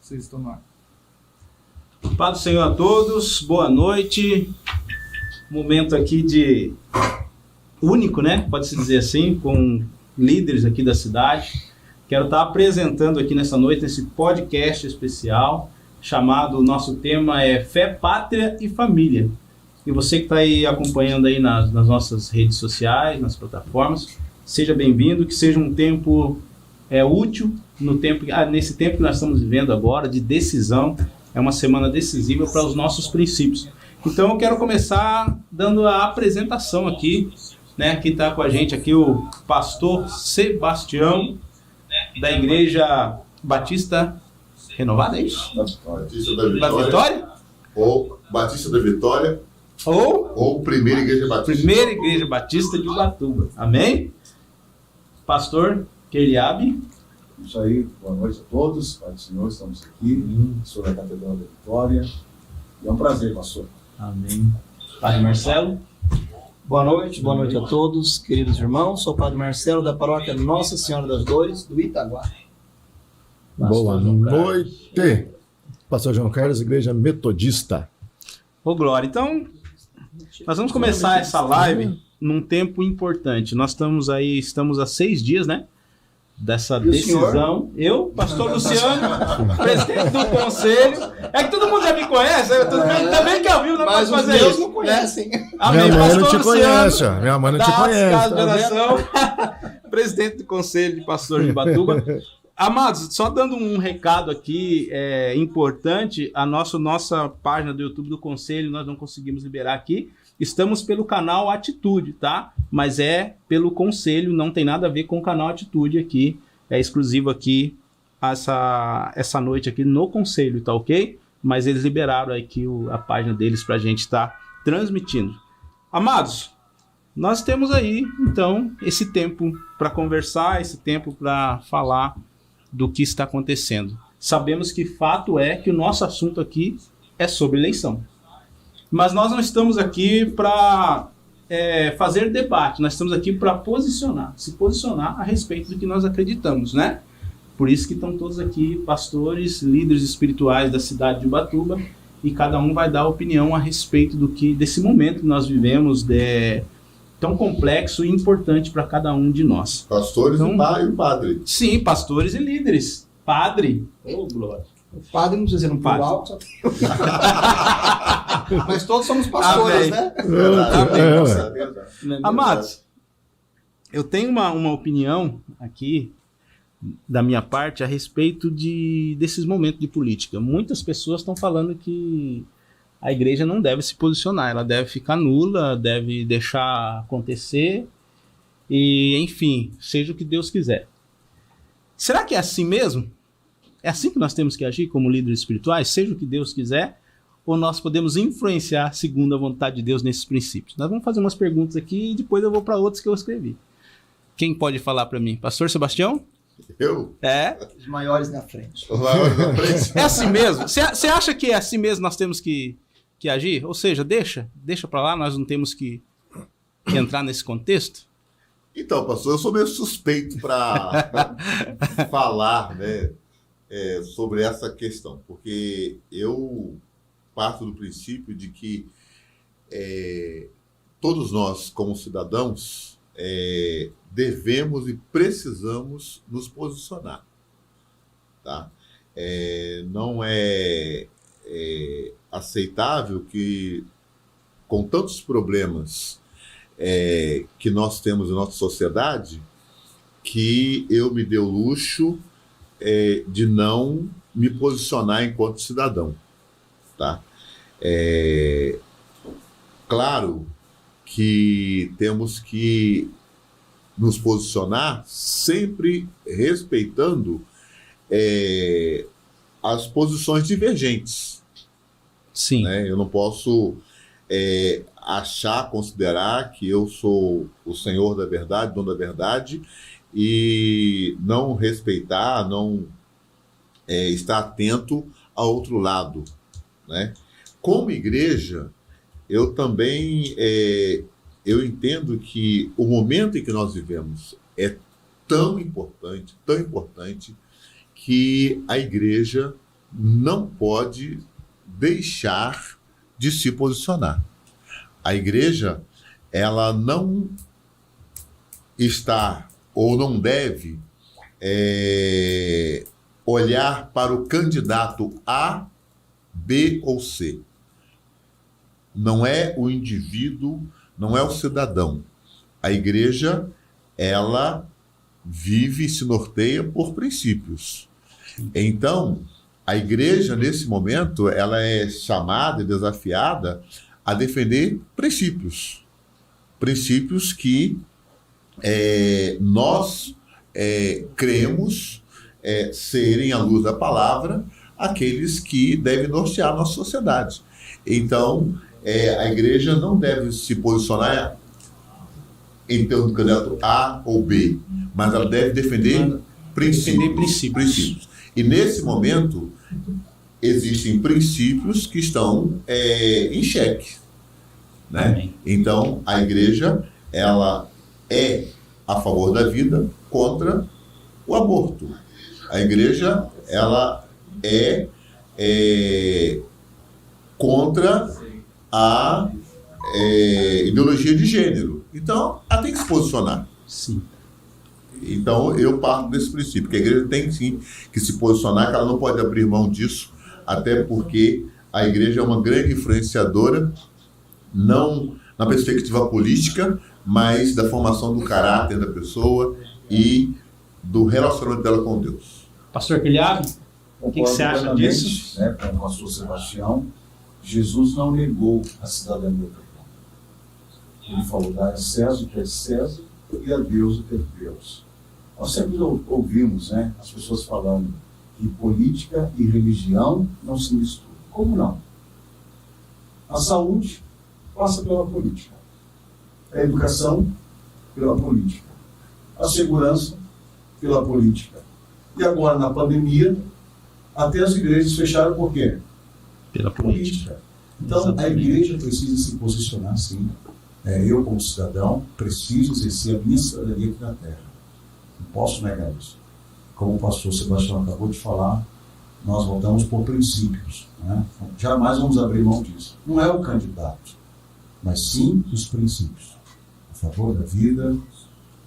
vocês estão no ar. Paz do Senhor a todos, boa noite. Momento aqui de único, né? Pode-se dizer assim, com líderes aqui da cidade. Quero estar apresentando aqui nessa noite esse podcast especial, chamado, nosso tema é Fé, Pátria e Família. E você que está aí acompanhando aí nas nossas redes sociais, nas plataformas, seja bem-vindo, que seja um tempo útil nesse tempo que nós estamos vivendo agora, de decisão. É uma semana decisiva para os nossos princípios. Então eu quero começar dando a apresentação aqui, né? Que está com a gente aqui o pastor Sebastião, da Igreja Batista Renovada, é isso? Batista da Vitória. Ou Batista da Vitória. Ou Primeira Igreja Batista. Primeira Igreja Batista de Ubatuba. Amém? Pastor Keliabe. Isso aí, boa noite a todos, Pai do Senhor, estamos aqui, sobre a Catedral da Vitória. E é um prazer, pastor. Amém. Padre Marcelo. Boa noite a todos, queridos irmãos. Sou o Padre Marcelo, da paróquia Nossa Senhora das Dores, do Itaguá. Boa noite, pastor João Carlos, Igreja Metodista. Ô, Glória, então, nós vamos começar essa live num tempo importante. Nós estamos há 6 dias, né? Dessa decisão. Eu, pastor Luciano, presidente do conselho. É que todo mundo já me conhece, também que ouviu, não pode fazer isso. Não conhecem. Amém. Minha mãe não te Luciano, conhece, ó. Minha mãe não te conhece. Casa de oração, presidente do conselho de pastores de Ubatuba. Amados, só dando um recado aqui importante, a nossa página do YouTube do conselho nós não conseguimos liberar aqui. Estamos pelo canal Atitude, tá? Mas é pelo conselho, não tem nada a ver com o canal Atitude aqui. É exclusivo aqui essa noite aqui no conselho, tá ok? Mas eles liberaram aqui a página deles pra gente estar transmitindo. Amados, nós temos aí, então, esse tempo para conversar, esse tempo para falar do que está acontecendo. Sabemos que fato é que o nosso assunto aqui é sobre eleição. Mas nós não estamos aqui para fazer debate, nós estamos aqui para se posicionar a respeito do que nós acreditamos, né? Por isso que estão todos aqui pastores, líderes espirituais da cidade de Ubatuba, e cada um vai dar opinião a respeito desse momento que nós vivemos, tão complexo e importante para cada um de nós. Pastores e padre. Sim, pastores e líderes. Padre. Ô, glória. O padre não precisa ser um plural, só que... Mas todos somos pastores, né? Amados, eu tenho uma opinião aqui da minha parte a respeito desses momentos de política. Muitas pessoas estão falando que a igreja não deve se posicionar, ela deve ficar nula, deve deixar acontecer e, enfim, seja o que Deus quiser. Será que é assim mesmo? É assim que nós temos que agir como líderes espirituais, seja o que Deus quiser, ou nós podemos influenciar segundo a vontade de Deus nesses princípios? Nós vamos fazer umas perguntas aqui e depois eu vou para outros que eu escrevi. Quem pode falar para mim? Pastor Sebastião? Eu? Os maiores na frente. É assim mesmo? Você acha que é assim mesmo nós temos que agir? Ou seja, deixa para lá, nós não temos que entrar nesse contexto? Então, pastor, eu sou meio suspeito para falar, né, sobre essa questão, porque eu parto do princípio de que todos nós, como cidadãos, devemos e precisamos nos posicionar, tá? Não é aceitável que, com tantos problemas que nós temos em nossa sociedade, que eu me dê o luxo de não me posicionar enquanto cidadão, tá? Claro que temos que nos posicionar sempre respeitando as posições divergentes. Sim. Né? Eu não posso considerar que eu sou o senhor da verdade, dono da verdade, e não respeitar, não estar atento a outro lado, né? Como igreja, eu também eu entendo que o momento em que nós vivemos tão importante, que a igreja não pode deixar de se posicionar. A igreja, ela não está ou não deve olhar para o candidato A, B ou C. Não é o indivíduo, não é o cidadão. A igreja, ela vive e se norteia por princípios. Então, a igreja, nesse momento, ela é chamada e desafiada a defender princípios. Princípios que nós cremos serem, à luz da palavra, aqueles que devem nortear a nossa sociedade. Então, a igreja não deve se posicionar em termos do candidato A ou B, mas ela deve defender princípios. E nesse momento, existem princípios que estão em xeque. Né? Então, a igreja, ela é a favor da vida contra o aborto. A igreja, ela é contra a ideologia de gênero. Então, ela tem que se posicionar. Sim. Então, eu parto desse princípio, que a igreja tem sim que se posicionar, que ela não pode abrir mão disso, até porque a igreja é uma grande influenciadora, não na perspectiva política, mas da formação do caráter da pessoa e do relacionamento dela com Deus. Pastor Quilhado, o que você acha disso? Né, com o pastor Sebastião, Jesus não negou a cidadania do povo. Ele falou, dá a César o que é César e a Deus o que é de Deus. Nós sempre ouvimos, né, as pessoas falando que política e religião não se misturam. Como não? A saúde passa pela política. A educação, pela política. A segurança, pela política. E agora, na pandemia, até as igrejas fecharam por quê? Pela política. Então, Exatamente. a igreja precisa se posicionar, sim. Eu, como cidadão, preciso exercer a minha cidadania aqui na Terra. Não posso negar isso. Como o pastor Sebastião acabou de falar, nós votamos por princípios. Né? Jamais vamos abrir mão disso. Não é o candidato, mas sim os princípios. A favor da vida,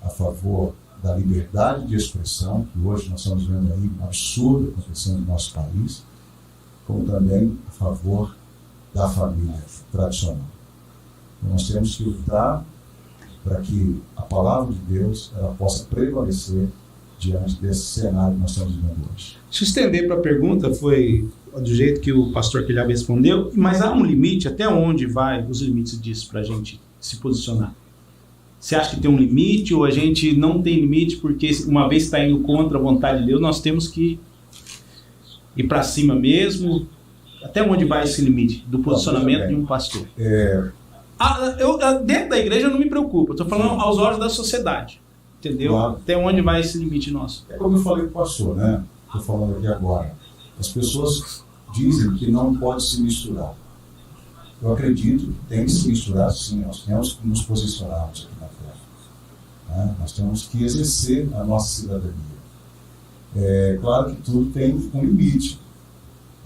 a favor da liberdade de expressão, que hoje nós estamos vendo aí um absurdo acontecendo no nosso país, como também a favor da família tradicional. Então, nós temos que lutar para que a palavra de Deus ela possa prevalecer diante desse cenário que nós estamos vivendo hoje. Se estender para a pergunta, foi do jeito que o pastor Quilhado respondeu, mas há um limite, até onde vai os limites disso para a gente se posicionar? Você acha que tem um limite ou a gente não tem limite porque uma vez está indo contra a vontade de Deus, nós temos que ir para cima mesmo? Até onde vai esse limite do posicionamento de um pastor? Dentro da igreja eu não me preocupo, eu estou falando aos olhos da sociedade, entendeu? Claro. Até onde vai esse limite nosso? É como eu falei para o pastor, né? Estou falando aqui agora. As pessoas dizem que não pode se misturar. Eu acredito que tem que se misturar, sim. Nós temos que nos posicionarmos aqui na Terra. Né? Nós temos que exercer a nossa cidadania. É claro que tudo tem um limite.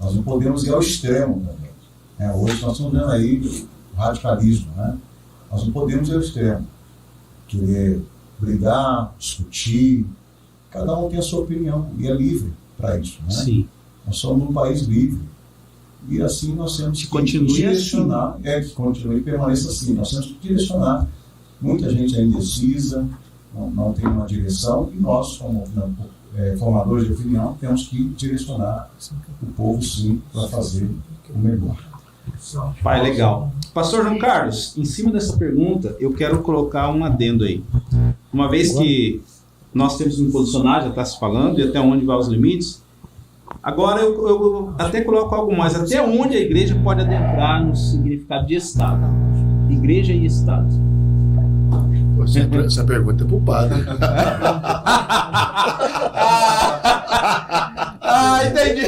Nós não podemos ir ao extremo também. Hoje nós estamos vendo aí o radicalismo. Né? Nós não podemos ir ao extremo. Querer brigar, discutir. Cada um tem a sua opinião e é livre para isso. Né? Sim. Nós somos um país livre. E assim nós temos que direcionar, que continue e permaneça assim. Nós temos que direcionar. Muita gente é indecisa, não tem uma direção, e nós, como formadores de opinião, temos que direcionar o povo, sim, para fazer o melhor. Pai, legal. Pastor João Carlos, em cima dessa pergunta, eu quero colocar um adendo aí. Uma vez que nós temos um posicionar, já está se falando, e até onde vai os limites, agora eu até coloco algo mais. Até onde a igreja pode adentrar no significado de Estado? Igreja e Estado. Essa pergunta é pro padre. Entendi.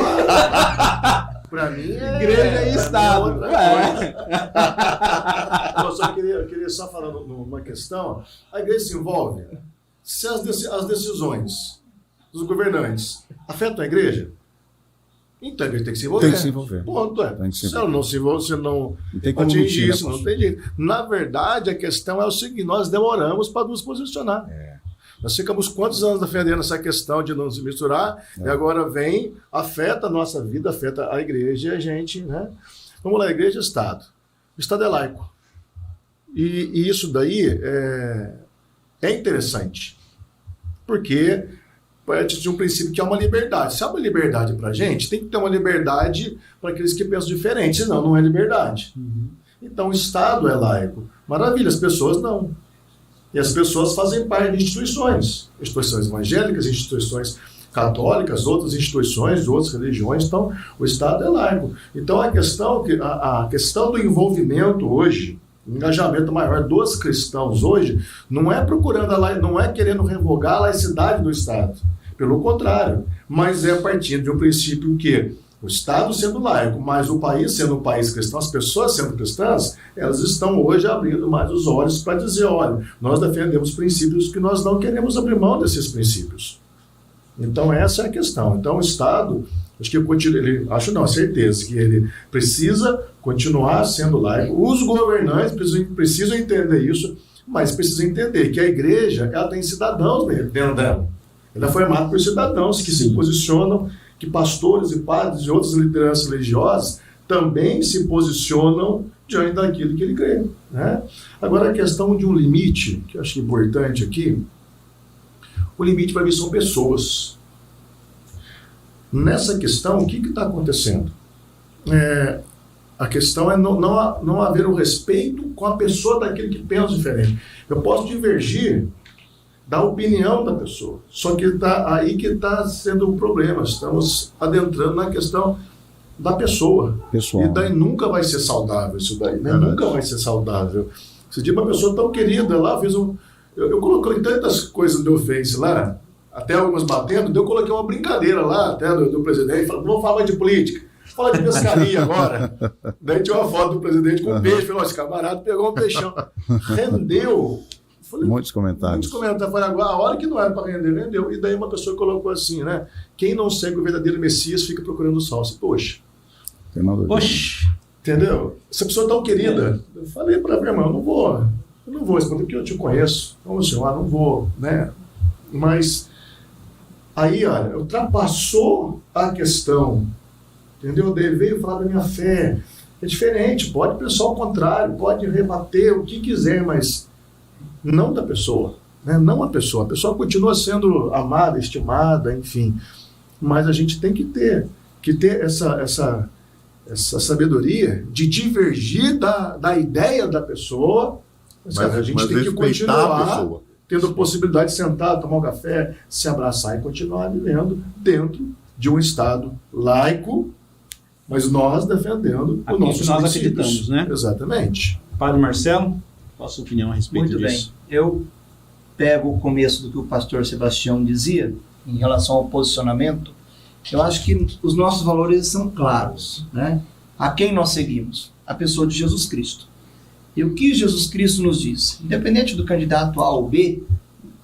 Pra mim Igreja e Estado. Eu só queria só falar numa questão. A igreja se envolve. Se as decisões dos governantes afetam a igreja, Então a igreja tem que se envolver. Tem que se envolver. Ponto, é. Tem que se Se ela não se envolver, se não Não tem como atingir mentir, né, isso, não pastor? tem jeito. Na verdade, a questão é o seguinte: nós demoramos para nos posicionar. Nós ficamos quantos anos defendendo essa questão de não se misturar, e agora vem, afeta a nossa vida, afeta a igreja e a gente, né? Vamos lá, igreja e Estado. O Estado é laico. E isso daí é interessante. Porque parte de um princípio que é uma liberdade. Se há uma liberdade para a gente, tem que ter uma liberdade para aqueles que pensam diferente, senão não é liberdade. Então o Estado é laico. Maravilha, as pessoas não. E as pessoas fazem parte de instituições evangélicas, instituições católicas, outras instituições de outras religiões. Então, o Estado é laico. Então, a questão do envolvimento hoje, o engajamento maior dos cristãos hoje, não é não é querendo revogar a laicidade do Estado. Pelo contrário, mas é partindo de um princípio que o Estado sendo laico, mas o país sendo um país cristão, as pessoas sendo cristãs, elas estão hoje abrindo mais os olhos para dizer, olha, nós defendemos princípios que nós não queremos abrir mão desses princípios. Então essa é a questão. Então o Estado, a certeza que ele precisa continuar sendo laico. Os governantes precisam entender isso, mas precisam entender que a igreja, ela tem cidadãos dentro dela. Ela é formada por cidadãos que se posicionam, que pastores e padres e outras lideranças religiosas também se posicionam diante daquilo que ele crê, né? Agora, a questão de um limite, que eu acho importante aqui, o limite para mim são pessoas. Nessa questão, o que está acontecendo? A questão é não haver o respeito com a pessoa daquele que pensa diferente. Eu posso divergir da opinião da pessoa, só que aí que está sendo o problema. Estamos adentrando na questão da pessoa. Pessoal. E daí nunca vai ser saudável isso daí, né? Nunca vai ser saudável. Esse dia uma pessoa tão querida lá, eu coloquei tantas coisas no meu Face lá, até algumas batendo, eu coloquei uma brincadeira lá, até do presidente, falando, não vou falar mais de política, fala de pescaria agora. Daí tinha uma foto do presidente com um peixe, falou, esse camarada pegou um peixão. Rendeu. Falei, Muitos comentários. Falei, agora a hora que não era para render, rendeu. E daí uma pessoa colocou assim, né? Quem não segue o verdadeiro Messias fica procurando o sol. Poxa. Tem nada a ver. Oxi. Entendeu? Essa pessoa tão querida. Eu falei para minha irmã, eu não vou responder porque eu te conheço. Então, senhor, não vou, né? Mas aí, olha, ultrapassou a questão, entendeu? Daí veio falar da minha fé. É diferente, pode pensar ao contrário, pode rebater o que quiser, mas não da pessoa, né? Não a pessoa. A pessoa continua sendo amada, estimada, enfim. Mas a gente tem que ter essa sabedoria de divergir da ideia da pessoa. Mas a gente tem que continuar tendo a possibilidade de sentar, tomar um café, se abraçar e continuar vivendo dentro de um Estado laico, mas nós defendendo o nosso nós acreditamos, né? Exatamente. Padre Marcelo, qual a sua opinião a respeito Muito disso? bem. Eu pego o começo do que o pastor Sebastião dizia em relação ao posicionamento. Eu acho que os nossos valores são claros, né? A quem nós seguimos? A pessoa de Jesus Cristo. E o que Jesus Cristo nos diz? Independente do candidato A ou B,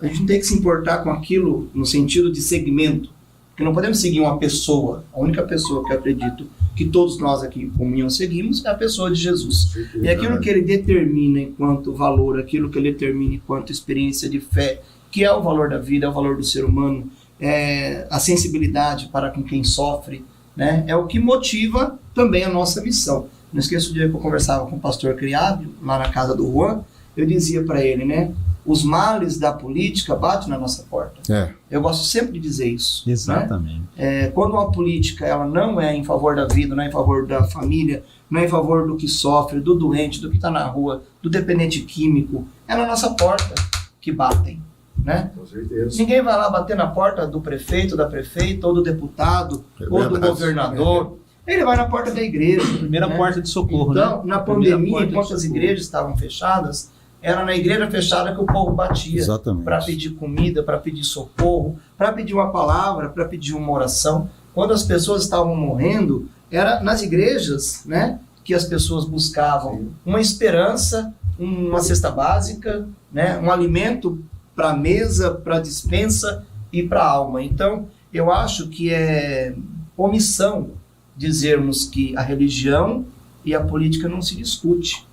a gente tem que se importar com aquilo no sentido de segmento. Porque não podemos seguir uma pessoa. A única pessoa que eu acredito que todos nós aqui em comunhão seguimos é a pessoa de Jesus. E aquilo que ele determina enquanto valor, aquilo que ele determina enquanto experiência de fé, que é o valor da vida, é o valor do ser humano, é a sensibilidade para com quem sofre, né? É o que motiva também a nossa missão. Não esqueço o dia que eu conversava com o pastor Criado, lá na casa do Juan, eu dizia para ele, né? Os males da política batem na nossa porta. Eu gosto sempre de dizer isso. Exatamente. Né? Quando uma política ela não é em favor da vida, não é em favor da família, não é em favor do que sofre, do doente, do que está na rua, do dependente químico, é na nossa porta que batem. Né? Com certeza. Ninguém vai lá bater na porta do prefeito, da prefeita, ou do deputado, ou do governador. Ele vai na porta da igreja. Primeira porta de socorro, então, né? Na pandemia, enquanto as igrejas estavam fechadas, era na igreja fechada que o povo batia para pedir comida, para pedir socorro, para pedir uma palavra, para pedir uma oração. Quando as pessoas estavam morrendo, era nas igrejas, né, que as pessoas buscavam uma esperança, uma cesta básica, né, um alimento para a mesa, para a despensa e para a alma. Então, eu acho que é omissão dizermos que a religião e a política não se discute.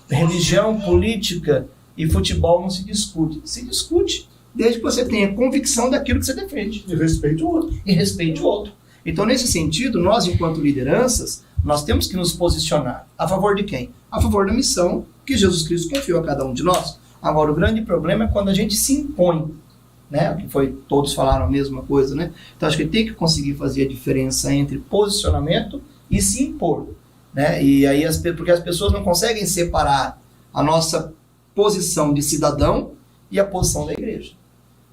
Religião, política e futebol não se discute. Se discute desde que você tenha convicção daquilo que você defende. E respeite o outro. E respeite o outro. Então, nesse sentido, nós, enquanto lideranças, nós temos que nos posicionar a favor de quem? A favor da missão que Jesus Cristo confiou a cada um de nós. Agora, o grande problema é quando a gente se impõe, né? Que foi, todos falaram a mesma coisa, né? Então, acho que tem que conseguir fazer a diferença entre posicionamento e se impor, né? E aí, porque as pessoas não conseguem separar a nossa posição de cidadão e a posição da igreja.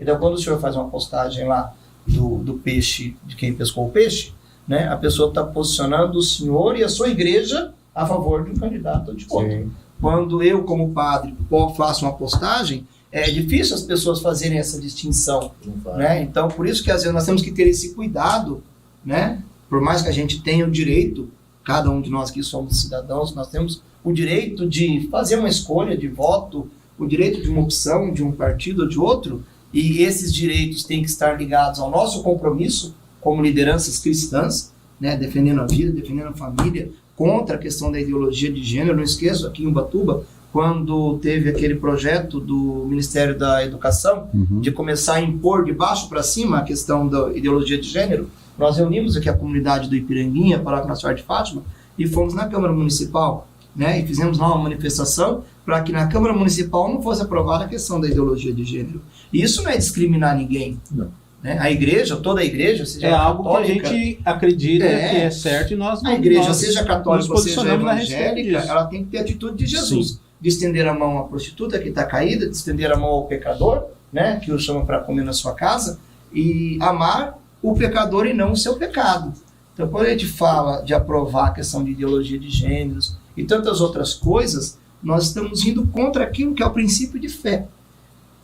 Então, quando o senhor faz uma postagem lá do peixe, de quem pescou o peixe, né? A pessoa está posicionando o senhor e a sua igreja a favor de um candidato ou de outro. Sim. Quando eu, como padre, faço uma postagem, é difícil as pessoas fazerem essa distinção, né? Então, por isso que às vezes nós temos que ter esse cuidado, né? Por mais que a gente tenha o direito, cada um de nós que somos cidadãos, nós temos o direito de fazer uma escolha de voto, o direito de uma opção de um partido ou de outro, e esses direitos têm que estar ligados ao nosso compromisso como lideranças cristãs, né? Defendendo a vida, defendendo a família, contra a questão da ideologia de gênero. Não esqueço, aqui em Ubatuba, quando teve aquele projeto do Ministério da Educação, de começar a impor de baixo para cima a questão da ideologia de gênero, nós reunimos aqui a comunidade do Ipiranguinha, Paróquia Nossa Senhora de Fátima, e fomos na Câmara Municipal, né? E fizemos lá uma manifestação para que na Câmara Municipal não fosse aprovada a questão da ideologia de gênero. E isso não é discriminar ninguém. Não. Né? A igreja, toda a igreja, seja algo católica, que a gente acredita que é certo e nós não. A igreja, nós seja católica ou seja posicionamos a respeito evangélica, disso. ela tem que ter a atitude de Jesus. Sim. De estender a mão à prostituta que está caída, de estender a mão ao pecador, né, que o chama para comer na sua casa, e amar o pecador e não o seu pecado. Então, quando a gente fala de aprovar a questão de ideologia de gêneros e tantas outras coisas, nós estamos indo contra aquilo que é o princípio de fé.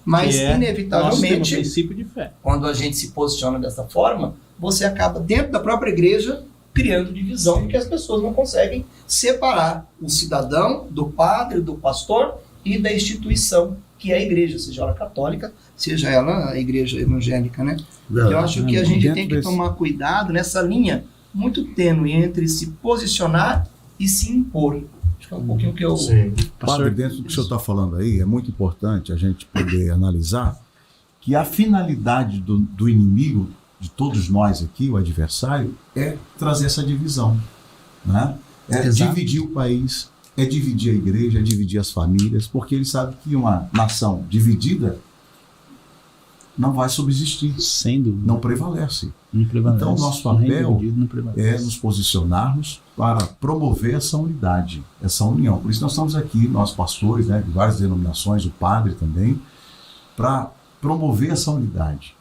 Mas, Nós temos inevitavelmente, princípio de fé. quando a gente se posiciona dessa forma, você acaba, dentro da própria igreja, criando divisão, porque as pessoas não conseguem separar o cidadão do padre, do pastor e da instituição, que é a igreja, seja ela católica, seja ela a igreja evangélica, né? Eu acho que a gente tem que tomar cuidado nessa linha muito tênue entre se posicionar e se impor. Acho que é um pouquinho que eu... Sim. Padre, dentro do que o senhor está falando aí, é muito importante a gente poder analisar que a finalidade do inimigo, de todos nós aqui, o adversário, é trazer essa divisão, né? É Exato. dividir o país, é dividir a igreja, é dividir as famílias, porque ele sabe que uma nação dividida não vai subsistir, Sem dúvida. não prevalece. Não prevalece. Então, nosso No reino papel dividido, não prevalece. é nos posicionarmos para promover essa unidade, essa união. Por isso nós estamos aqui, nós pastores, né, de várias denominações, o padre também, para promover essa unidade.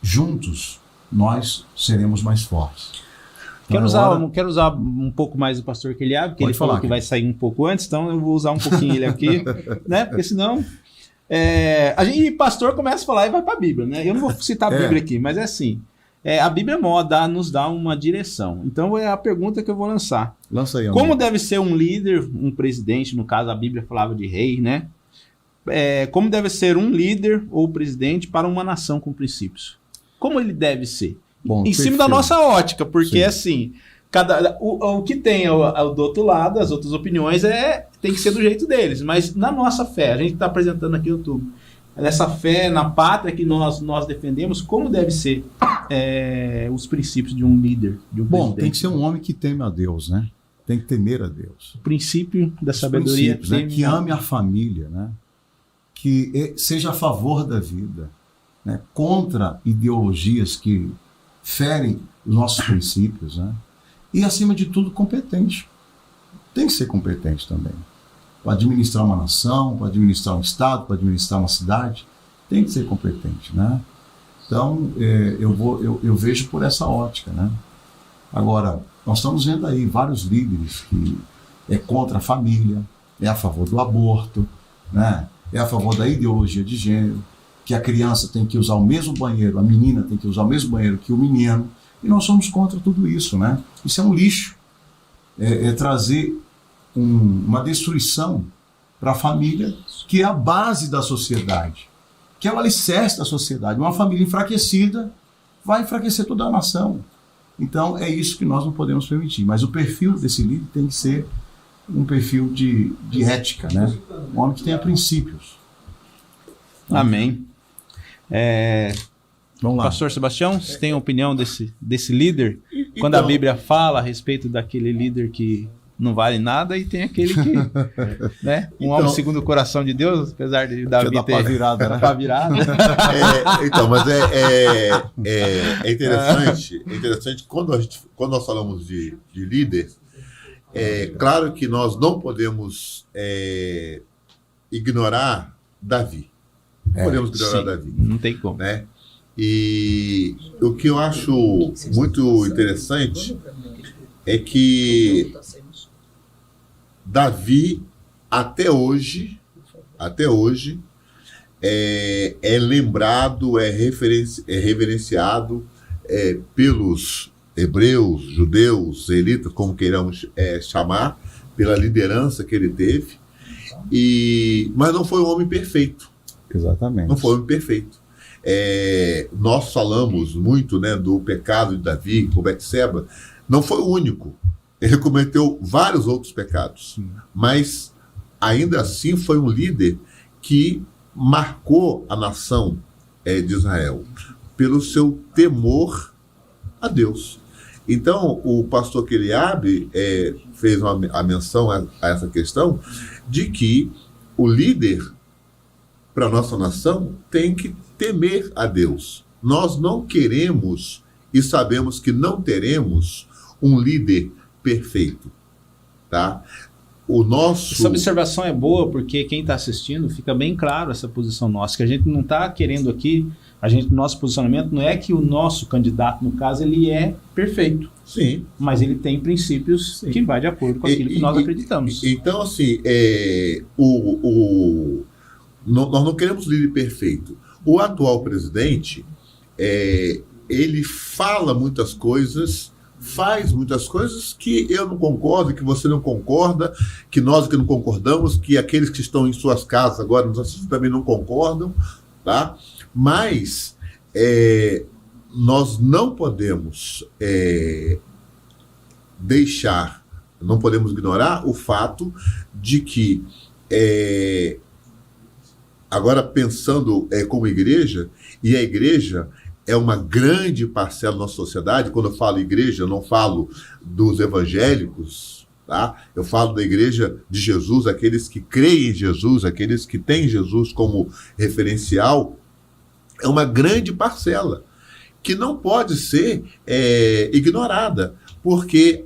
Juntos, nós seremos mais fortes. Então, Quero usar um pouco mais o pastor Keliab, porque Pode ele falou falar, que Keliab. vai sair um pouco antes, então eu vou usar um pouquinho ele aqui, né? Porque senão... a gente, pastor, começa a falar e vai para a Bíblia, né? Eu não vou citar a Bíblia aqui, mas é assim. A Bíblia nos dá uma direção. Então é a pergunta que eu vou lançar. Lança aí, Como deve ser um líder, um presidente, no caso a Bíblia falava de rei, né? Como deve ser um líder ou presidente para uma nação com princípios? Como ele deve ser? Bom, Em cima da perfil. nossa ótica, porque Sim. assim, o que tem do outro lado, as outras opiniões, tem que ser do jeito deles. Mas na nossa fé, a gente está apresentando aqui no YouTube, nessa fé, na pátria que nós defendemos, como deve ser os princípios de um líder, de um Bom, presidente? tem que ser um homem que teme a Deus, né? Tem que temer a Deus. O princípio da Os sabedoria. princípios, né? Que ame a família, né? Que seja a favor da vida, né? Contra ideologias que ferem os nossos princípios, né? E, acima de tudo, competente. Tem que ser competente também. Para administrar uma nação, para administrar um estado, para administrar uma cidade, tem que ser competente, né? Então, eu vejo por essa ótica, né? Agora, nós estamos vendo aí vários líderes que é contra a família, é a favor do aborto, né? É a favor da ideologia de gênero, que a criança tem que usar o mesmo banheiro, a menina tem que usar o mesmo banheiro que o menino, e nós somos contra tudo isso, né? Isso é um lixo. É trazer uma destruição para a família, que é a base da sociedade, que é o alicerce da sociedade. Uma família enfraquecida vai enfraquecer toda a nação. Então, é isso que nós não podemos permitir. Mas o perfil desse líder tem que ser um perfil de ética, né? Um homem que tenha princípios. Amém. Vamos lá. Pastor Sebastião, você tem opinião desse líder? Quando a Bíblia fala a respeito daquele líder que não vale nada, e tem aquele que, né? Um homem segundo o coração de Deus, apesar de Davi Dá pra virada, né? pra virada. Então, mas é interessante quando nós falamos de líder, é claro que nós não podemos ignorar Davi. Não podemos ignorar Davi. Não tem como. Né? E o que eu acho muito interessante é que Davi, até hoje, é lembrado, é reverenciado pelos hebreus, judeus, israelitas, como queiramos chamar, pela liderança que ele teve, mas não foi um homem perfeito. Exatamente. Não foi um homem perfeito. Nós falamos muito, né, do pecado de Davi com Betseba. Não foi o único. Ele cometeu vários outros pecados. Mas, ainda assim, foi um líder que marcou a nação de Israel pelo seu temor a Deus. Então, o pastor Eliabe fez a menção a essa questão de que o líder para a nossa nação tem que temer a Deus. Nós não queremos e sabemos que não teremos um líder perfeito, tá? Essa observação é boa porque quem está assistindo fica bem claro essa posição nossa, que a gente não está querendo aqui, nosso posicionamento não é que o nosso candidato, no caso, ele é perfeito. Sim. Mas ele tem princípios que vai de acordo com aquilo que nós acreditamos. Então, assim, nós não queremos líder perfeito. O atual presidente, ele fala muitas coisas, faz muitas coisas que eu não concordo, que você não concorda, que nós que não concordamos, que aqueles que estão em suas casas agora nos assistindo também não concordam, tá? Mas nós não podemos não podemos ignorar o fato de que agora pensando como igreja, e a igreja é uma grande parcela da nossa sociedade. Quando eu falo igreja, eu não falo dos evangélicos, tá? Eu falo da igreja de Jesus, aqueles que creem em Jesus, aqueles que têm Jesus como referencial. É uma grande parcela que não pode ser ignorada, porque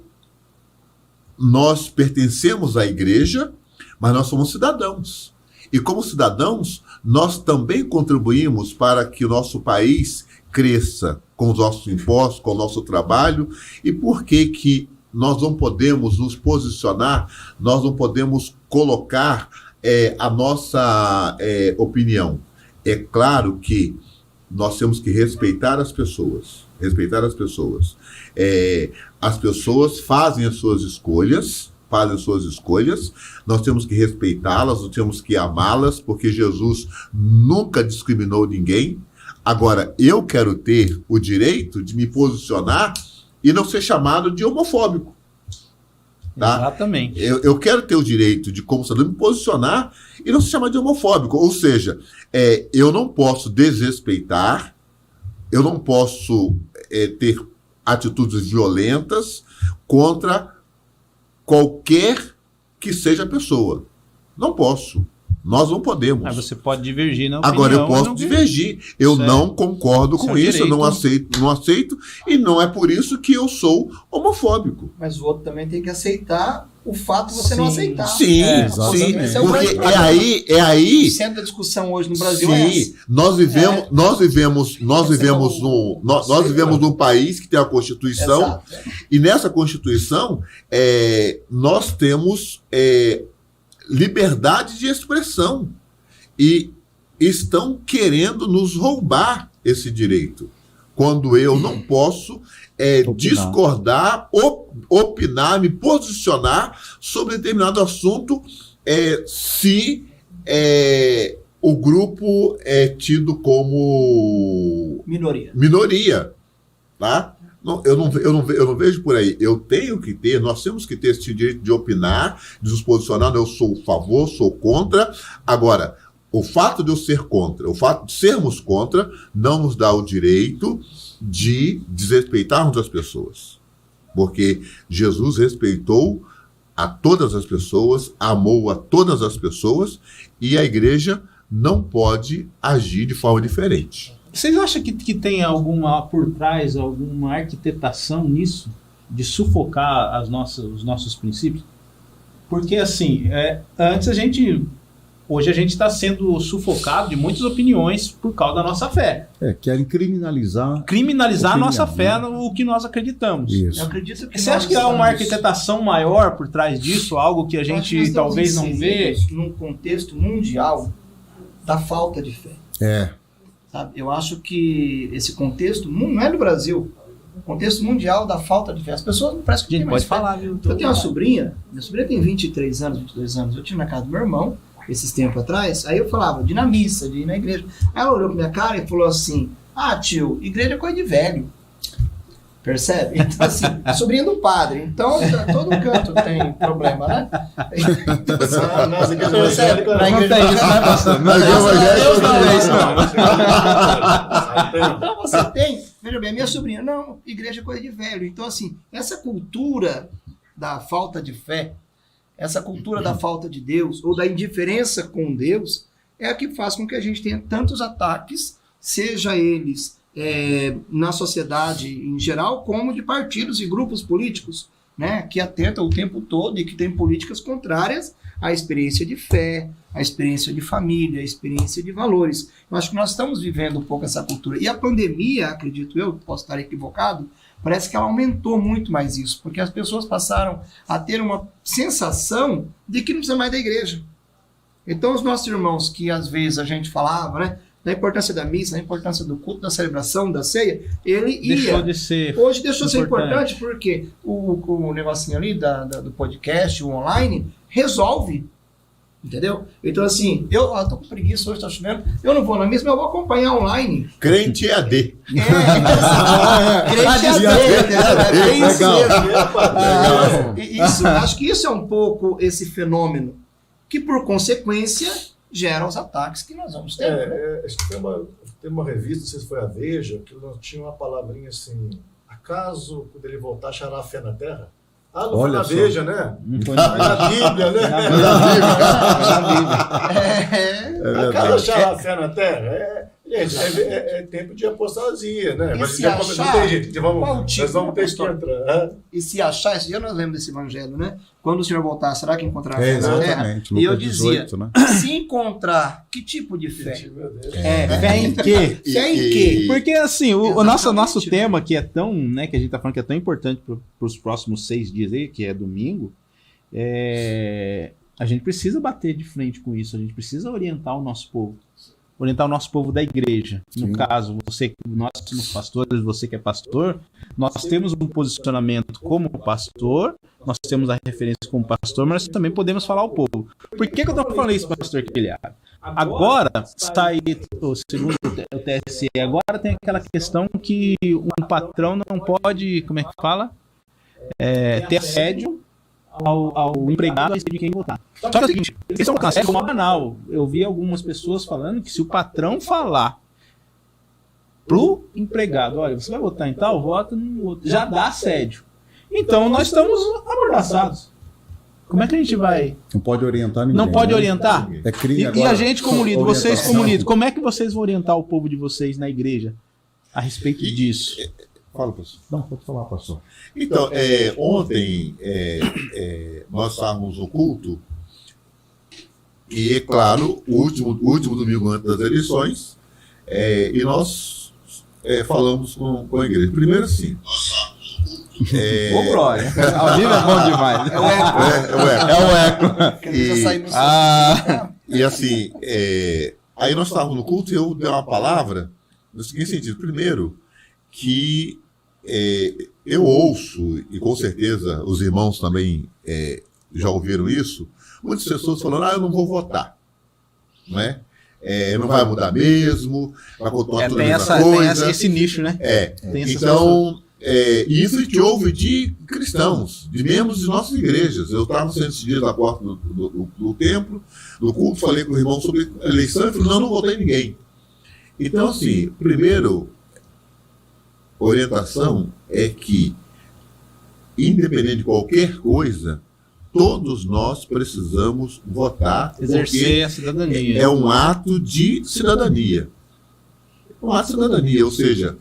nós pertencemos à igreja, mas nós somos cidadãos. E como cidadãos, nós também contribuímos para que o nosso país cresça com os nossos impostos, com o nosso trabalho. E por que nós não podemos nos posicionar, nós não podemos colocar a nossa opinião? É claro que nós temos que respeitar as pessoas. As pessoas fazem as suas escolhas, nós temos que respeitá-las, nós temos que amá-las, porque Jesus nunca discriminou ninguém. Agora, eu quero ter o direito de me posicionar e não ser chamado de homofóbico. Tá? Exatamente. Eu quero ter o direito de, como cidadão, me posicionar e não ser chamado de homofóbico. Ou seja, eu não posso desrespeitar, eu não posso ter atitudes violentas contra qualquer que seja a pessoa. Não posso. Nós não podemos. Mas você pode divergir na opinião. Agora, eu posso divergir. Eu não concordo com isso, eu não aceito, e não é por isso que eu sou homofóbico. Mas o outro também tem que aceitar o fato de você não aceitar. Sim. Porque é aí... O centro da discussão hoje no Brasil nós vivemos num país que tem a Constituição. Exato. E nessa Constituição nós temos liberdade de expressão, e estão querendo nos roubar esse direito, quando eu não posso discordar, opinar, me posicionar sobre determinado assunto, se o grupo é tido como minoria. tá? Não, eu não vejo por aí. Nós temos que ter esse direito de opinar, de nos posicionar. Eu sou a favor, sou contra. Agora, o fato de eu ser contra, o fato de sermos contra, não nos dá o direito de desrespeitarmos as pessoas. Porque Jesus respeitou a todas as pessoas, amou a todas as pessoas, e a igreja não pode agir de forma diferente. Vocês acham que tem alguma por trás, alguma arquitetação nisso? De sufocar os nossos princípios? Porque assim, hoje a gente está sendo sufocado de muitas opiniões por causa da nossa fé. Querem criminalizar. Criminalizar a nossa fé no que nós acreditamos. Isso. Eu acredito que Você acha que há uma arquitetação maior por trás disso? Algo que a gente talvez não vê? Num contexto mundial da falta de fé. Sabe? Eu acho que esse contexto não é do Brasil. O contexto mundial da falta de fé. As pessoas não parecem que Gente, têm mais pode fé. falar, viu? Eu tenho uma sobrinha, minha sobrinha tem 23 anos, 22 anos. Eu tinha na casa do meu irmão, esses tempos atrás, aí eu falava de ir na missa, de ir na igreja. Aí ela olhou pra minha cara e falou assim: tio, igreja é coisa de velho. Percebe? Então, assim, sobrinha do padre. Então, todo canto tem problema, né? Então, assim, percebe? Na igreja Então, você tem. Veja bem, minha sobrinha, não, igreja é coisa de velho. Então, assim, essa cultura da falta de fé, essa cultura da falta de Deus, ou da indiferença com Deus, é a que faz com que a gente tenha tantos ataques, seja eles na sociedade em geral, como de partidos e grupos políticos, né, que atentam o tempo todo e que têm políticas contrárias à experiência de fé, à experiência de família, à experiência de valores. Eu acho que nós estamos vivendo um pouco essa cultura. E a pandemia, acredito eu, posso estar equivocado, parece que ela aumentou muito mais isso, porque as pessoas passaram a ter uma sensação de que não precisa mais da igreja. Então, os nossos irmãos, que às vezes a gente falava, né, da importância da missa, da importância do culto, da celebração, da ceia, ele Deixou de ser. Hoje deixou de ser importante porque o negocinho ali do podcast, o online, resolve. Entendeu? Então, assim, eu tô com preguiça, hoje tá chovendo, eu não vou na missa, mas eu vou acompanhar online. Crente EAD. Crente EAD, é isso. Acho que isso é um pouco esse fenômeno, que por consequência gera os ataques que nós vamos ter. Acho que tem uma revista, não sei se foi a Veja, que tinha uma palavrinha assim: acaso, quando ele voltar, achará a fé na terra? Não foi na Veja, né? Não foi na Bíblia, né? Acaso achará a fé na terra? Gente, é tempo de apostasia, né? E Mas se não achar, tem jeito, qual tipo nós vamos ter que pastor? entrar. E se achar, esse dia nós lemos desse evangelho, né? Quando o Senhor voltar, será que encontrará fé na terra? Exatamente. E eu Lucas dizia, 18, né? se encontrar, que tipo de fé? Fé em quê? Fé em quê? Porque assim, o Exatamente, nosso né? tema que é tão, né, que a gente tá falando que é tão importante para os próximos 6 dias aí, que é domingo, a gente precisa bater de frente com isso, a gente precisa orientar o nosso povo. Orientar o nosso povo da igreja. Sim. No caso, nós somos pastores, você que é pastor, nós temos um posicionamento como pastor, nós temos a referência como pastor, mas também podemos falar ao povo. Por que eu estou falando isso, pastor Quiliado? Agora, sai segundo o TSE, agora tem aquela questão que um patrão não pode, como é que fala? Ter assédio ao empregado de quem votar. Só que é o seguinte, esse é um assédio como banal. Eu vi algumas pessoas falando que se o patrão falar pro empregado, olha, você vai votar em tal, vota no outro, já dá assédio. Então nós estamos amordaçados. Como é que a gente vai? Não pode orientar ninguém. Não pode né? orientar? É crime E agora. a gente como líder, vocês Orientação. como líder, como é que vocês vão orientar o povo de vocês na igreja a respeito disso? Fala, pastor. Não, pode falar, pastor. Então, ontem nós estávamos no culto e, é claro, o último domingo antes das eleições, e nós falamos com a igreja. Primeiro, assim... Ô, glória! Ao vivo é bom demais. É o eco. Que já saímos E assim, aí nós estávamos no culto e eu dei uma palavra no seguinte sentido. Primeiro, que eu ouço, e com certeza os irmãos também já ouviram isso, muitas pessoas falando, eu não vou votar. Não é? não vai mudar mesmo, vai continuar tudo a mesma tem coisa. esse nicho, né? Tem essa Então, isso a gente ouve de cristãos, de membros de nossas igrejas. Eu estava sendo esse dia na porta do templo, do culto, falei com o irmão sobre eleição e falei, não votei em ninguém. Então, assim, primeiro, orientação é que, independente de qualquer coisa, todos nós precisamos votar, exercer a cidadania. é um ato de cidadania. Um ato de cidadania, ou seja,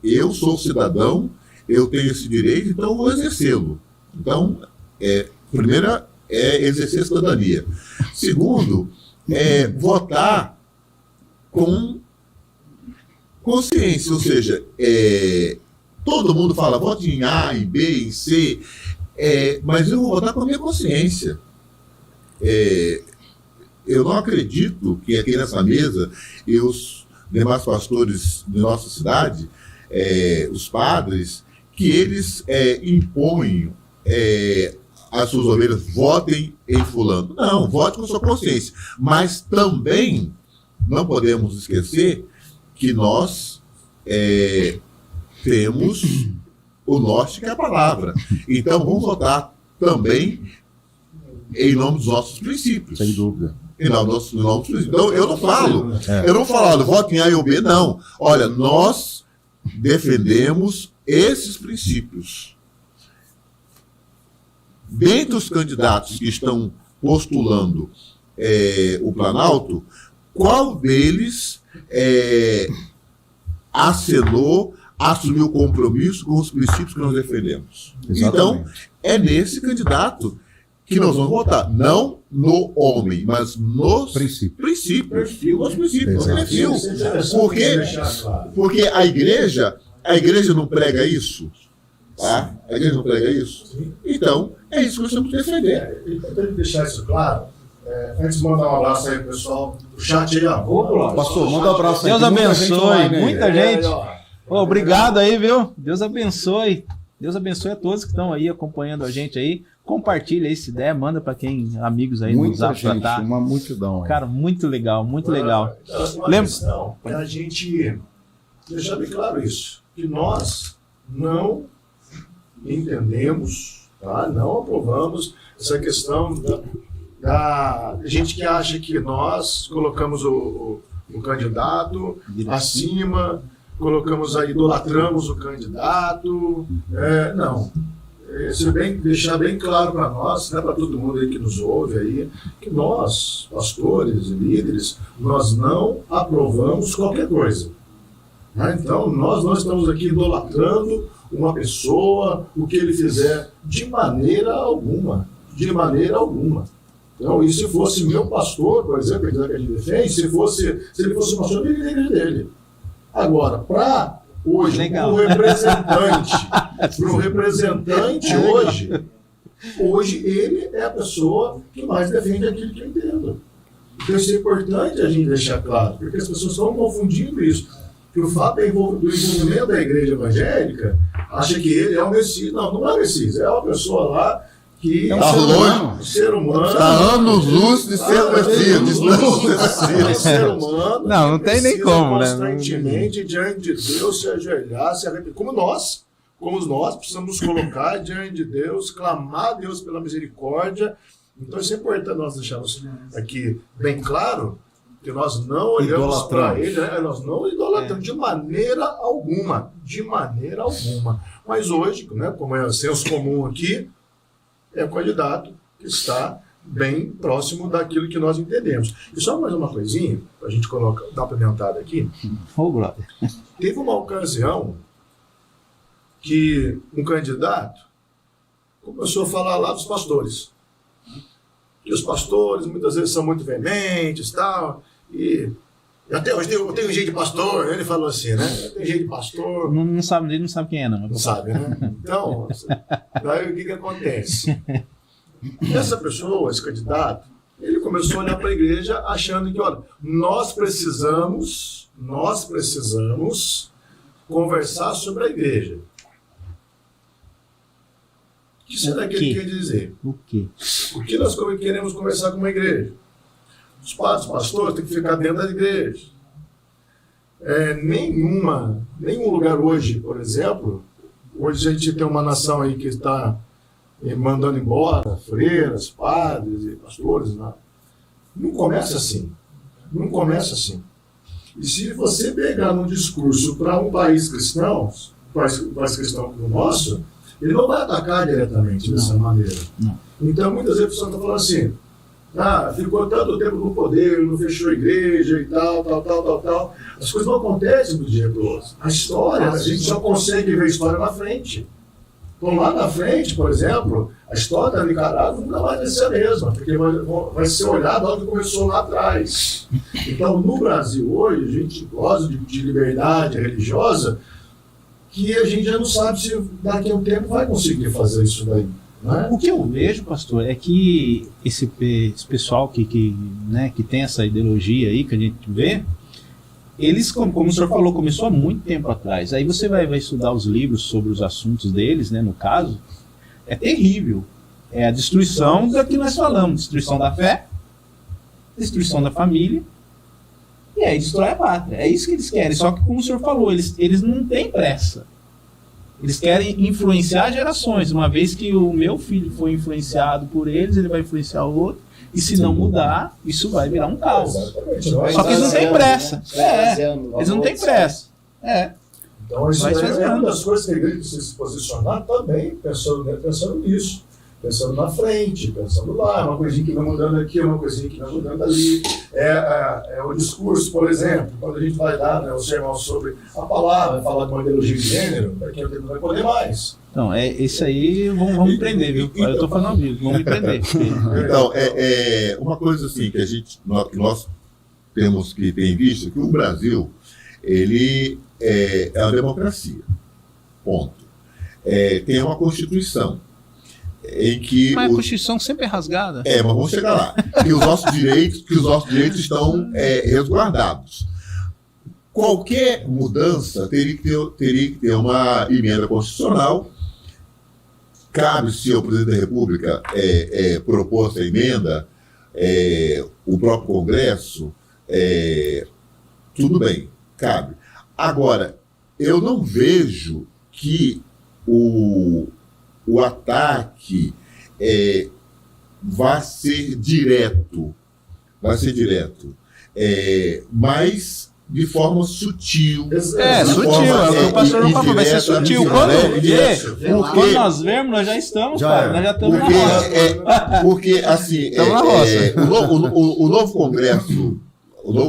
eu sou cidadão, eu tenho esse direito, então eu vou exercê-lo. Então, primeiro é exercer a cidadania. Segundo, votar com consciência, ou seja, todo mundo fala, vote em A, em B, em C, mas eu vou votar com a minha consciência. Eu não acredito que aqui nessa mesa, os demais pastores de nossa cidade, os padres, que eles impõem as suas ovelhas, votem em fulano. Não, vote com a sua consciência. Mas também não podemos esquecer que nós temos o norte, que é a palavra. Então, vamos votar também em nome dos nossos princípios. Sem dúvida. Em nome dos nossos princípios. Então, eu não falo, vote em A ou B, não. Olha, nós defendemos esses princípios. Dentre os candidatos que estão postulando o Planalto, qual deles assumiu o compromisso com os princípios que nós defendemos? Exatamente. Então, é nesse candidato que nós vamos votar. Não no homem, mas nos princípios. Nos princípios, no perfil. Porque a igreja não prega isso. Tá? A igreja não prega isso. Então, é isso que nós temos que defender. Para deixar isso claro, antes de mandar um abraço aí, pessoal, o chat aí, ó. Pastor, manda um abraço aí. Deus abençoe, muita gente. Ó. Obrigado aí, viu? Deus abençoe. Deus abençoe a todos que estão aí acompanhando a gente aí. Compartilha aí se der, manda para quem, amigos aí, Muita no Zap, gente, tá? uma multidão. Cara, muito legal, muito legal. Uma Lembra? questão é a gente deixar bem claro isso, que nós não entendemos, tá? Não aprovamos essa questão da gente que acha que nós colocamos o candidato acima, idolatramos o candidato. Não. Deixar bem claro para nós, né, para todo mundo aí que nos ouve aí, que nós, pastores e líderes, nós não aprovamos qualquer coisa. Né? Então, nós não estamos aqui idolatrando uma pessoa, o que ele fizer, de maneira alguma. De maneira alguma. Então, e se fosse meu pastor, por exemplo, que a gente defende, se ele fosse o pastor, eu iria na igreja dele. Agora, para hoje, para o representante hoje ele é a pessoa que mais defende aquilo que eu entendo. Então isso é importante a gente deixar claro, porque as pessoas estão confundindo isso. Que o fato do envolvimento da igreja evangélica acha que ele é o Messias. Não é o Messias, é uma pessoa lá que É um ser humano. Está anos-luz de ser o Messias. Um ser humano. Não tem nem como, né? Constantemente diante de Deus, se ajoelhar, se arrepender. Como nós precisamos nos colocar diante de Deus, clamar a Deus pela misericórdia. Então isso é importante nós deixarmos aqui bem claro, que nós não olhamos para ele, nós não idolatramos de maneira alguma. De maneira alguma. Mas hoje, né, como é senso comum aqui, é o candidato que está bem próximo daquilo que nós entendemos. E só mais uma coisinha, para a gente dar uma pimentada aqui. Teve uma ocasião que um candidato começou a falar lá dos pastores. E os pastores muitas vezes são muito veementes e tal, e até hoje eu tenho jeito de pastor, ele falou assim, né? Eu tenho jeito de pastor. Ele não sabe quem é, não. Não sabe, né? Então, daí o que acontece? Essa pessoa, esse candidato, ele começou a olhar para a igreja achando que, olha, nós precisamos conversar sobre a igreja. O que será que ele quer dizer? O quê? O que nós queremos conversar com uma igreja? Os padres, os pastores têm que ficar dentro da igreja. Nenhum lugar hoje, por exemplo, hoje a gente tem uma nação aí que está mandando embora freiras, padres e pastores. Não começa assim. Não começa assim. E se você pegar um discurso para um país cristão, um país cristão como o nosso, ele não vai atacar diretamente dessa maneira. Não. Então, muitas vezes a pessoa está falando assim, ficou tanto tempo no poder, não fechou a igreja e tal. As coisas não acontecem do dia para o outro. A história, a gente só consegue ver a história na frente. Então, lá na frente, por exemplo, a história da Nicarágua nunca mais vai ser a mesma, porque vai ser olhado onde começou lá atrás. Então, no Brasil hoje, a gente gosta de liberdade religiosa, que a gente já não sabe se daqui a um tempo vai conseguir fazer isso daí. Né? O que eu vejo, pastor, é que esse pessoal que tem essa ideologia aí que a gente vê, eles, como o senhor falou, começou há muito tempo atrás. Aí você vai estudar os livros sobre os assuntos deles, né, no caso, é terrível. É a destruição da que nós falamos, destruição da fé, destruição da família, e aí destrói a pátria. É isso que eles querem. Só que, como o senhor falou, eles não têm pressa. Eles querem influenciar gerações. Uma vez que o meu filho foi influenciado por eles, ele vai influenciar o outro. E se não mudar, isso vai virar um caos. Só que eles não têm pressa. Eles não têm pressa. Então, isso é uma das coisas que a igreja precisa se posicionar também, pensando nisso. Pensando na frente, pensando lá, uma coisinha que vai mudando aqui, uma coisinha que vai mudando ali. O discurso, por exemplo, quando a gente vai dar o sermão sobre a palavra, falar de uma ideologia de gênero, daqui a tempo não vai poder mais. Então, esse aí vamos me prender, viu? Eu estou falando ao vivo, vamos me prender. Então, uma coisa assim que nós temos que ter em vista, que o Brasil, ele é uma democracia, ponto. Tem uma Constituição, em que... Mas a Constituição sempre é rasgada. Mas vamos chegar lá. Que os nossos direitos estão resguardados. Qualquer mudança teria que ter uma emenda constitucional. Cabe, se o presidente da República propor essa emenda, o próprio Congresso, tudo bem, cabe. Agora, eu não vejo que o ataque vai ser direto, mas de forma sutil. Sutil, é o que o pastor não falou, vai ser sutil. Quando nós vermos, nós já estamos, nós já estamos na roça. Porque, assim, o novo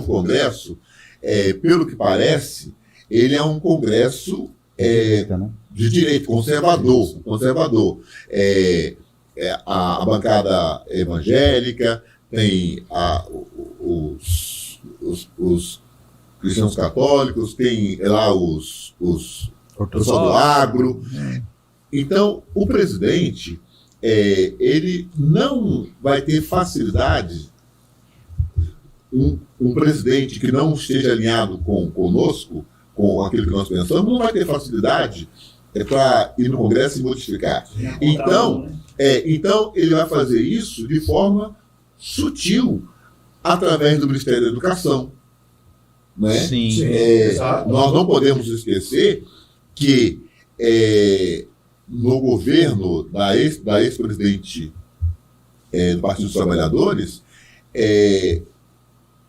Congresso, pelo que parece, ele é um Congresso de direito, conservador. A bancada evangélica, tem os cristãos católicos, tem lá os pessoal do agro. Então, o presidente, ele não vai ter facilidade, um presidente que não esteja alinhado conosco, com aquilo que nós pensamos, não vai ter facilidade para ir no Congresso e modificar. Então, ele vai fazer isso de forma sutil, através do Ministério da Educação. Né? Sim. Nós não podemos esquecer que no governo da ex-presidente do Partido dos Trabalhadores,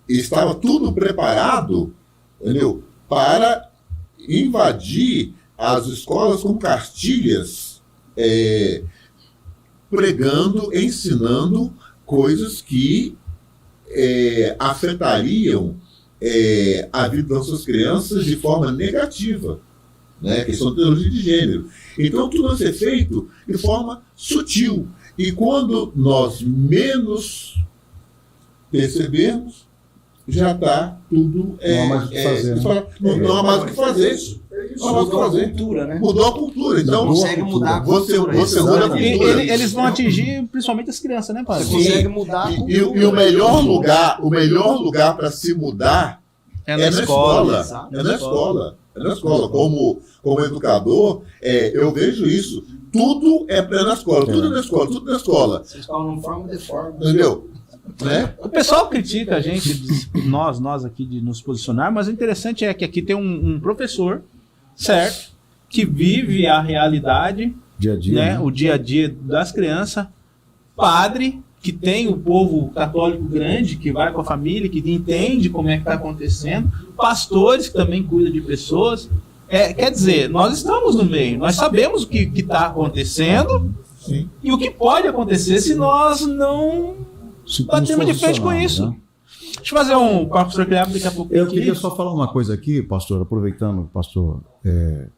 estava tudo preparado, entendeu, para invadir as escolas com cartilhas, pregando, ensinando coisas que afetariam a vida das suas crianças de forma negativa, né? A questão da ideologia de gênero. Então, tudo vai ser feito de forma sutil. E quando nós menos percebermos, já está tudo... Não há mais o que fazer. Não há mais o que fazer. Mudou a cultura, né? Mudou a cultura. Então, consegue mudar a você cultura. muda a cultura. Eles vão atingir principalmente as crianças, né, padre? Você consegue mudar a cultura. E o melhor lugar para se mudar é na escola. É na escola. Como educador, eu vejo isso. Tudo é na escola. Tudo na escola. Vocês falam não forma de forma. Entendeu? né? O pessoal critica a gente, nós aqui, de nos posicionar, mas o interessante é que aqui tem um professor, certo, que vive a realidade, Dia a dia. né, o dia a dia das crianças, padre, que tem o povo católico grande, que vai com a família, que entende como é que está acontecendo, pastores que também cuidam de pessoas. Quer dizer, nós estamos no meio, nós sabemos o que está acontecendo. Sim. E o que pode acontecer se nós não batermos de frente com isso. Né? Deixa eu fazer um professor Criado daqui a pouco. Eu queria só falar uma coisa aqui, pastor, aproveitando que o pastor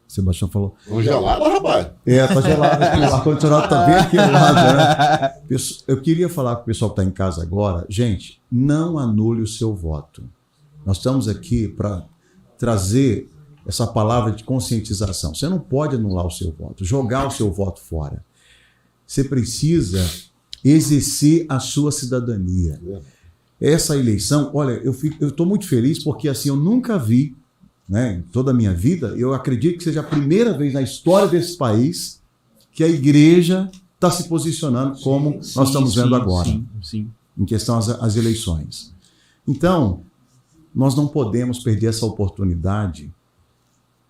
Sebastião falou. Congelado, rapaz. Tá gelado, o ar-condicionado tá bem aqui do lado, né? Eu queria falar com o pessoal que está em casa agora, gente, não anule o seu voto. Nós estamos aqui para trazer essa palavra de conscientização. Você não pode anular o seu voto, jogar o seu voto fora. Você precisa exercer a sua cidadania. Essa eleição, olha, eu estou muito feliz porque assim, eu nunca vi, né, em toda a minha vida, eu acredito que seja a primeira vez na história desse país que a igreja está se posicionando como nós estamos vendo agora, sim. em questão às eleições. Então, nós não podemos perder essa oportunidade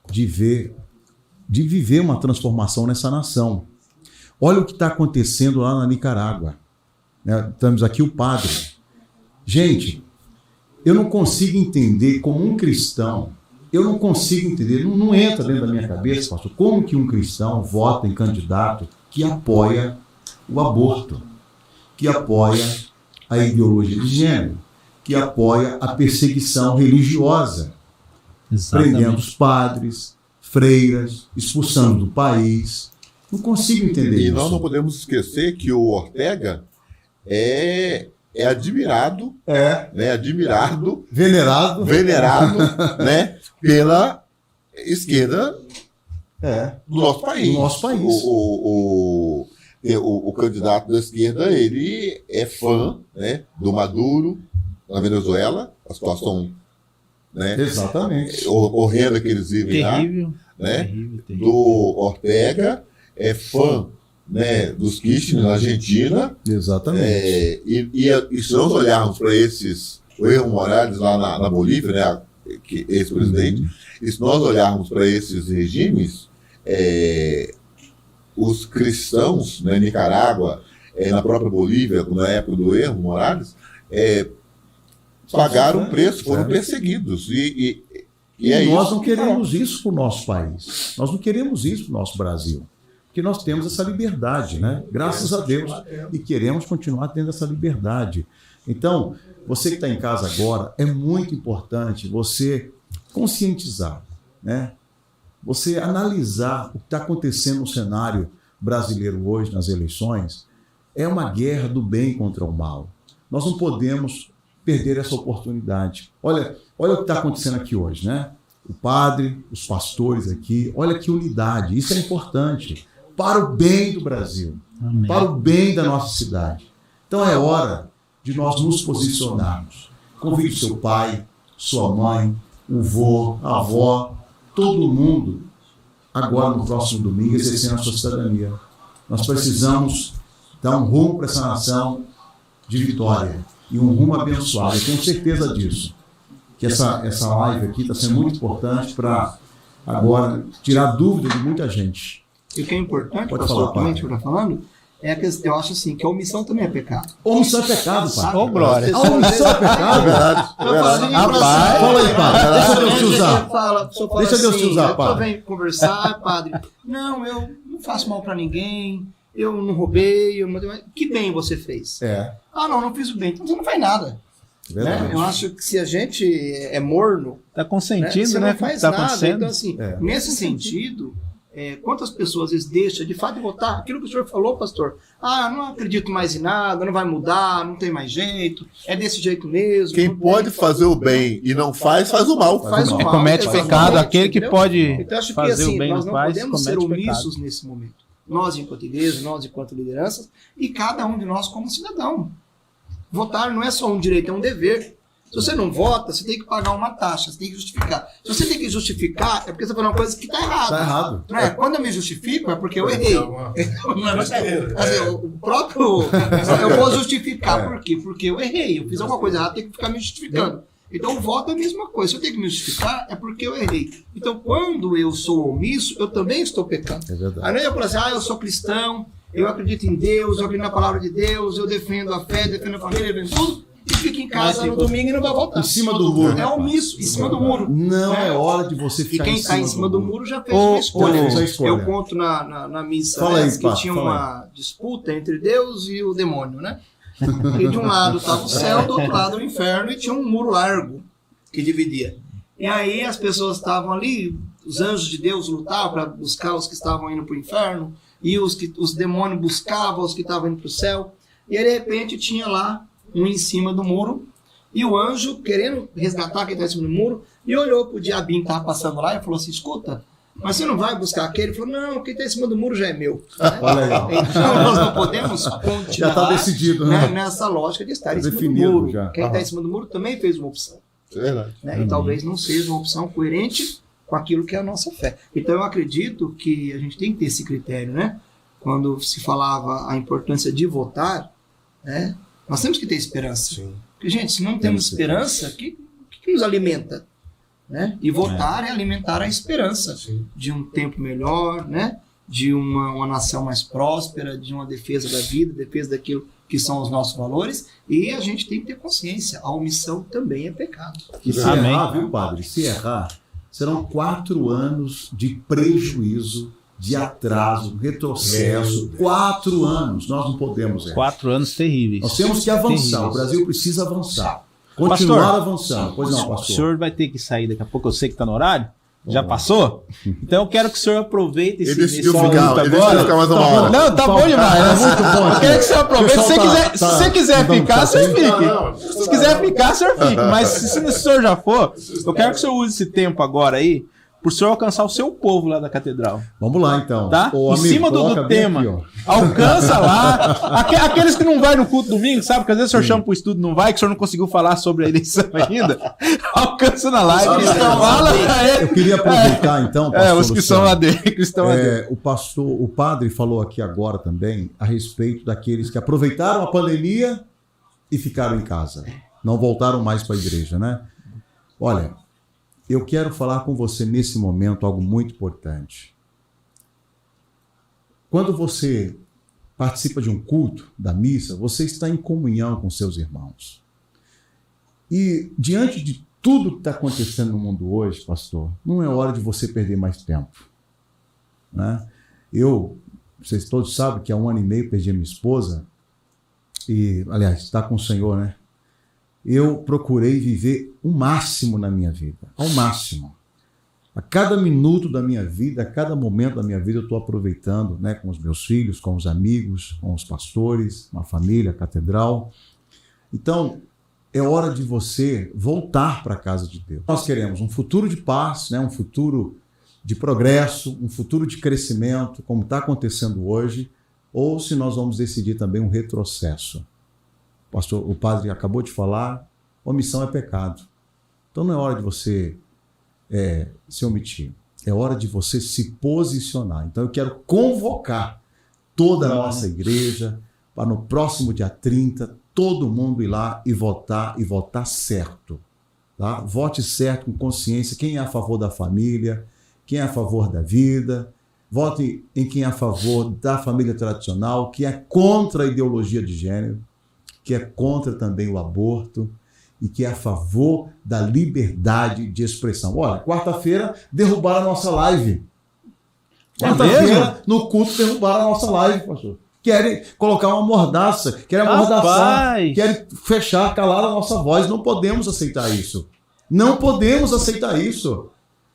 de viver uma transformação nessa nação. Olha o que está acontecendo lá na Nicarágua. Né? Temos aqui o padre. Gente, eu não consigo entender como um cristão, não entra dentro da minha cabeça, pastor, como que um cristão vota em candidato que apoia o aborto, que apoia a ideologia de gênero, que apoia a perseguição religiosa, prendendo os padres, freiras, expulsando do país. Não consigo entender isso. E nós não podemos esquecer que o Ortega é admirado, né, Venerado, né, pela esquerda do nosso país. Do nosso país. O candidato da esquerda, ele é fã, né, do Maduro na Venezuela, a situação, né, exatamente, horrenda que eles vivem Terrível, lá, né, terrível. do Ortega, é fã, né, dos Kirchner na Argentina. Exatamente. E se nós olharmos para o Evo Morales lá na Bolívia, né, ex-presidente, e se nós olharmos para esses regimes, os cristãos, né, em Nicarágua, na própria Bolívia, na época do Evo Morales, pagaram um preço, foram perseguidos. E nós não queremos isso para o nosso país. Nós não queremos isso para o nosso Brasil. Porque nós temos essa liberdade, né? Graças a Deus. E queremos continuar tendo essa liberdade. Então, você que está em casa agora, é muito importante você conscientizar, né? Você analisar o que está acontecendo no cenário brasileiro hoje, nas eleições. É uma guerra do bem contra o mal. Nós não podemos perder essa oportunidade. Olha o que está acontecendo aqui hoje, né? O padre, os pastores aqui, olha que unidade. Isso é importante para o bem do Brasil, Amém. Para o bem da nossa cidade. Então é hora de nós nos posicionarmos. Convide seu pai, sua mãe, o vô, a avó, todo mundo, agora no próximo domingo, exercendo a sua cidadania. Nós precisamos dar um rumo para essa nação de vitória e um rumo abençoado. Eu tenho certeza disso. Que essa live aqui está sendo muito importante para agora tirar dúvida de muita gente. E o que é importante, Pode pastor, falar, também pai. que eu estou falando, é que eu acho assim, que a omissão também é pecado. Omissão é pecado, pai. Ô, glória. A omissão é pecado? Rapaz, fala aí, padre. Deixa Deus te usar. Deixa Deixa Deus te usar, Eu padre. venho conversar, padre. Não, eu não faço mal para ninguém, eu não roubei, que bem você fez? Não fiz o bem, então você não faz nada. Né? Eu acho que se a gente é morno, tá consentindo, você né? não faz Tá nada. acontecendo. Então, assim, nesse sentido, quantas pessoas às vezes deixam de fato de votar? Aquilo que o senhor falou, pastor. Não acredito mais em nada, não vai mudar, não tem mais jeito, é desse jeito mesmo. quem pode fazer o bem e não faz o mal. Faz o mal. Comete exatamente, pecado aquele que entendeu? pode Então, acho que fazer assim, o bem nós não não faz, podemos ser comete pecado. omissos nesse momento. Nós, enquanto igreja, nós, enquanto lideranças, e cada um de nós como cidadão. Votar não é só um direito, é um dever. Se você não vota, você tem que pagar uma taxa, você tem que justificar. Se você tem que justificar, é porque você falou uma coisa que está errada. Está errado. Não é? Quando eu me justifico, é porque eu errei. O próprio... Eu vou justificar por quê? Porque eu errei. Eu fiz alguma coisa errada, tenho que ficar me justificando. Então o voto é a mesma coisa. Se eu tenho que me justificar, é porque eu errei. Então quando eu sou omisso, eu também estou pecando. É verdade. Aí não é eu falar assim, eu sou cristão, eu acredito em Deus, eu acredito na palavra de Deus, eu defendo a fé, defendo a família, defendo tudo, e fica em casa no domingo e não vai voltar. Em cima do muro. É omisso, em cima do muro. Não é hora de você E ficar quem está em cima do muro já fez uma escolha. fez a escolha. Eu conto na missa Fala aí, que Pato, tinha fala uma disputa entre Deus e o demônio, né? E de um lado estava o céu, do outro lado o inferno, e tinha um muro largo que dividia. E aí as pessoas estavam ali, os anjos de Deus lutavam para buscar os que estavam indo para o inferno, e os demônios buscavam os que estavam indo para o céu. E aí, de repente tinha lá um em cima do muro, e o anjo querendo resgatar quem está em cima do muro, e olhou para o diabinho que estava passando lá e falou assim, escuta, mas você não vai buscar aquele? Ele falou, não, quem está em cima do muro já é meu. Olha aí. Então nós não podemos continuar Já está decidido, né? nessa lógica de estar em cima do Definido muro. já. Quem está em cima do muro também fez uma opção. É verdade. Né? E talvez não seja uma opção coerente com aquilo que é a nossa fé. Então eu acredito que a gente tem que ter esse critério, né? Quando se falava a importância de votar, né? Nós temos que ter esperança. Sim. Porque, gente, se não temos esperança, o que nos alimenta? Né? E votar é alimentar a esperança de um tempo melhor, né? De uma nação mais próspera, de uma defesa da vida, defesa daquilo que são os nossos valores, e a gente tem que ter consciência, a omissão também é pecado. E se Amém. errar, viu, padre? Se errar, serão 4 anos de prejuízo, de atraso, retrocesso. 4 anos. Nós não podemos errar. 4 anos terríveis. Nós temos que avançar. Terríveis. O Brasil precisa avançar. Continuar Pastor, avançando. Pois não, O pastor. senhor vai ter que sair daqui a pouco, eu sei que está no horário. Já passou? Então eu quero que o senhor aproveite esse decidiu momento ficar, ele decidiu agora. ficar mais uma hora. Não, tá bom demais. Eu quero que o senhor aproveite. Se você quiser ficar, o senhor fique. Se quiser ficar, o senhor fique. Mas se o senhor já for, eu quero que o senhor use esse tempo agora aí para o senhor alcançar o seu povo lá da catedral. Vamos lá, então. Tá? Ô, Em amigo, cima do coloca bem tema. aqui, ó. Alcança lá. Aqueles que não vai no culto domingo, sabe? Que às vezes o senhor chama pro estudo e não vai, que o senhor não conseguiu falar sobre a eleição ainda. Alcança na live. Fala pra ele. Eu queria aproveitar, então, pastor os que são Luciano. lá dentro, que estão lá dentro. O padre falou aqui agora também a respeito daqueles que aproveitaram a pandemia e ficaram em casa. Não voltaram mais para a igreja, né? Olha, eu quero falar com você nesse momento algo muito importante. Quando você participa de um culto, da missa, você está em comunhão com seus irmãos. E diante de tudo que está acontecendo no mundo hoje, pastor, não é hora de você perder mais tempo. Né? Vocês todos sabem que há 1 ano e meio perdi a minha esposa, e, aliás, está com o Senhor, né? Eu procurei viver o máximo na minha vida, ao máximo. A cada minuto da minha vida, a cada momento da minha vida, eu estou aproveitando, né, com os meus filhos, com os amigos, com os pastores, com a família, a catedral. Então, é hora de você voltar para a casa de Deus. Nós queremos um futuro de paz, né, um futuro de progresso, um futuro de crescimento, como está acontecendo hoje, ou se nós vamos decidir também um retrocesso. O padre acabou de falar, omissão é pecado. Então não é hora de você se omitir. É hora de você se posicionar. Então eu quero convocar toda a nossa igreja para no próximo dia 30, todo mundo ir lá e votar certo. Tá? Vote certo, com consciência, quem é a favor da família, quem é a favor da vida. Vote em quem é a favor da família tradicional, que é contra a ideologia de gênero, que é contra também o aborto e que é a favor da liberdade de expressão. Olha, quarta-feira derrubaram a nossa live. Quarta-feira, no culto, derrubaram a nossa live, pastor. Querem colocar uma mordaça, querem amordaçar, querem fechar, calar a nossa voz. Não podemos aceitar isso. Não podemos aceitar isso.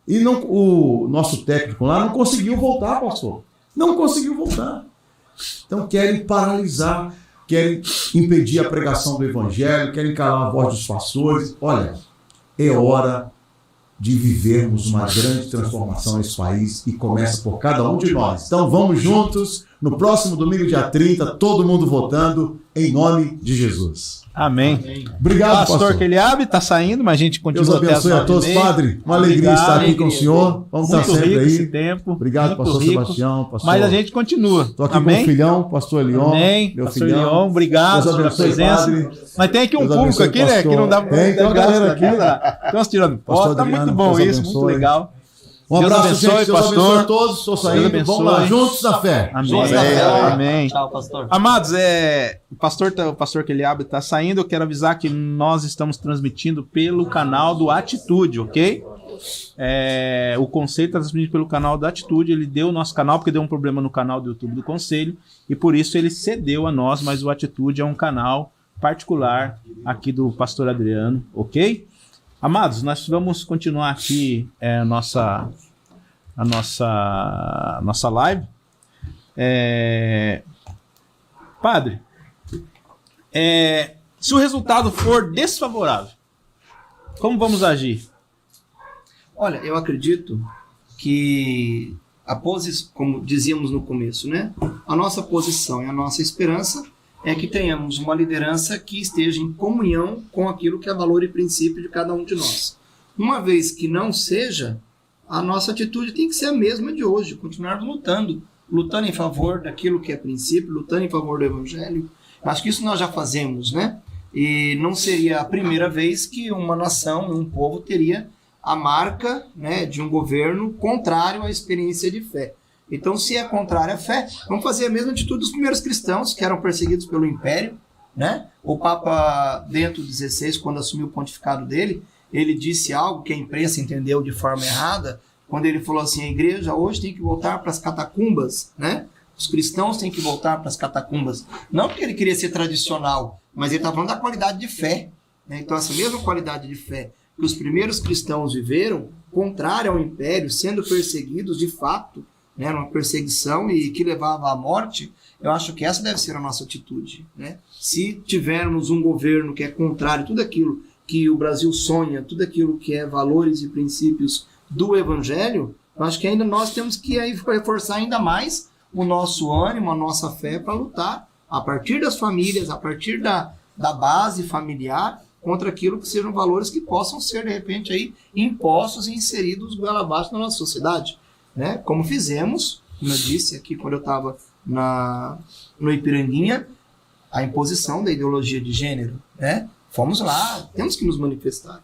E o nosso técnico lá não conseguiu voltar, pastor. Não conseguiu voltar. Então querem paralisar, querem impedir a pregação do evangelho, querem calar a voz dos pastores. Olha, é hora de vivermos uma grande transformação nesse país e começa por cada um de nós. Então vamos juntos, no próximo domingo, dia 30, todo mundo votando em nome de Jesus. Amém. Obrigado, Pastor Keliabe está saindo, mas a gente Deus continua até as abençoe a todos, 9h30. Padre. Uma alegria estar aqui com o senhor. Vamos estar Muito sempre rico aí. esse tempo. Obrigado, muito pastor rico. Sebastião. Pastor... Mas a gente continua. Estou aqui Amém? com o filhão, pastor Leon. Amém. Meu Pastor filhão. Leon, obrigado Deus pela abençoe, presença. Padre. Mas tem aqui um Deus público abençoe, aqui, né? Que não dá pra Tem uma galera aqui. Estão uns tirando Pastor foto. Tá Adriano, muito bom Deus isso, muito abençoe. legal. Um Deus abraço, abençoe, gente. Deus pastor. abençoe a todos. Estou saindo. Deus Vamos lá, abençoe. juntos na fé. Amém. Amém. Tchau, pastor. Amados, o pastor Keliabe está saindo. Eu quero avisar que nós estamos transmitindo pelo canal do Atitude, ok? O Conselho está transmitindo pelo canal da Atitude. Ele deu o nosso canal porque deu um problema no canal do YouTube do Conselho e por isso ele cedeu a nós, mas o Atitude é um canal particular aqui do pastor Adriano, ok? Amados, nós vamos continuar aqui a nossa live. Padre, se o resultado for desfavorável, como vamos agir? Olha, eu acredito que como dizíamos no começo, né? A nossa posição e a nossa esperança é que tenhamos uma liderança que esteja em comunhão com aquilo que é valor e princípio de cada um de nós. Uma vez que não seja, a nossa atitude tem que ser a mesma de hoje, continuarmos lutando em favor daquilo que é princípio, lutando em favor do evangelho. Acho que isso nós já fazemos, né? E não seria a primeira vez que uma nação, um povo teria a marca, né, de um governo contrário à experiência de fé. Então, se é contrário à fé, vamos fazer a mesma atitude dos primeiros cristãos, que eram perseguidos pelo Império, né? O Papa Bento XVI, quando assumiu o pontificado dele, ele disse algo que a imprensa entendeu de forma errada, quando ele falou assim, a igreja hoje tem que voltar para as catacumbas, né? Os cristãos têm que voltar para as catacumbas. Não porque ele queria ser tradicional, mas ele está falando da qualidade de fé, né? Então, essa mesma qualidade de fé que os primeiros cristãos viveram, contrária ao Império, sendo perseguidos de fato, né, uma perseguição e que levava à morte, eu acho que essa deve ser a nossa atitude, né? Se tivermos um governo que é contrário a tudo aquilo que o Brasil sonha, tudo aquilo que é valores e princípios do Evangelho, eu acho que ainda nós temos que aí reforçar ainda mais o nosso ânimo, a nossa fé para lutar a partir das famílias, a partir da base familiar, contra aquilo que sejam valores que possam ser, de repente, aí, impostos e inseridos goela abaixo na nossa sociedade. Né? Como fizemos, como eu disse aqui quando eu estava no Ipiranguinha, a imposição da ideologia de gênero. Né? Fomos lá, temos que nos manifestar.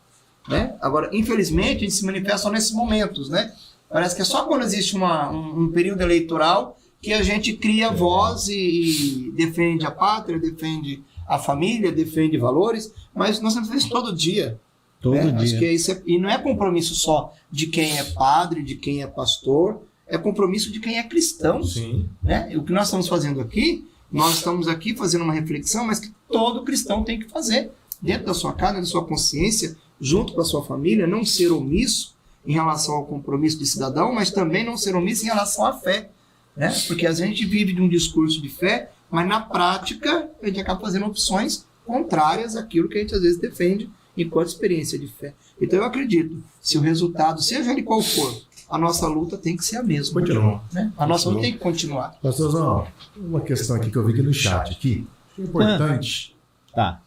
Né? Agora, infelizmente, a gente se manifesta só nesses momentos. Né? Parece que é só quando existe um período eleitoral que a gente cria voz e defende a pátria, defende a família, defende valores, mas nós temos isso todo dia. Todo dia. Acho que isso e não é compromisso só de quem é padre, de quem é pastor, é compromisso de quem é cristão. Sim. Né? O que nós estamos fazendo aqui, nós estamos aqui fazendo uma reflexão, mas que todo cristão tem que fazer, dentro da sua casa, da sua consciência, junto com a sua família, não ser omisso em relação ao compromisso de cidadão, mas também não ser omisso em relação à fé. Né? Porque a gente vive de um discurso de fé, mas na prática a gente acaba fazendo opções contrárias àquilo que a gente às vezes defende enquanto experiência de fé. Então eu acredito, se o resultado, seja ele qual for, a nossa luta tem que ser a mesma. Continua. Né? A nossa luta tem que continuar. Pastorzão, uma questão aqui que eu vi aqui no chat aqui, que é importante. Tá.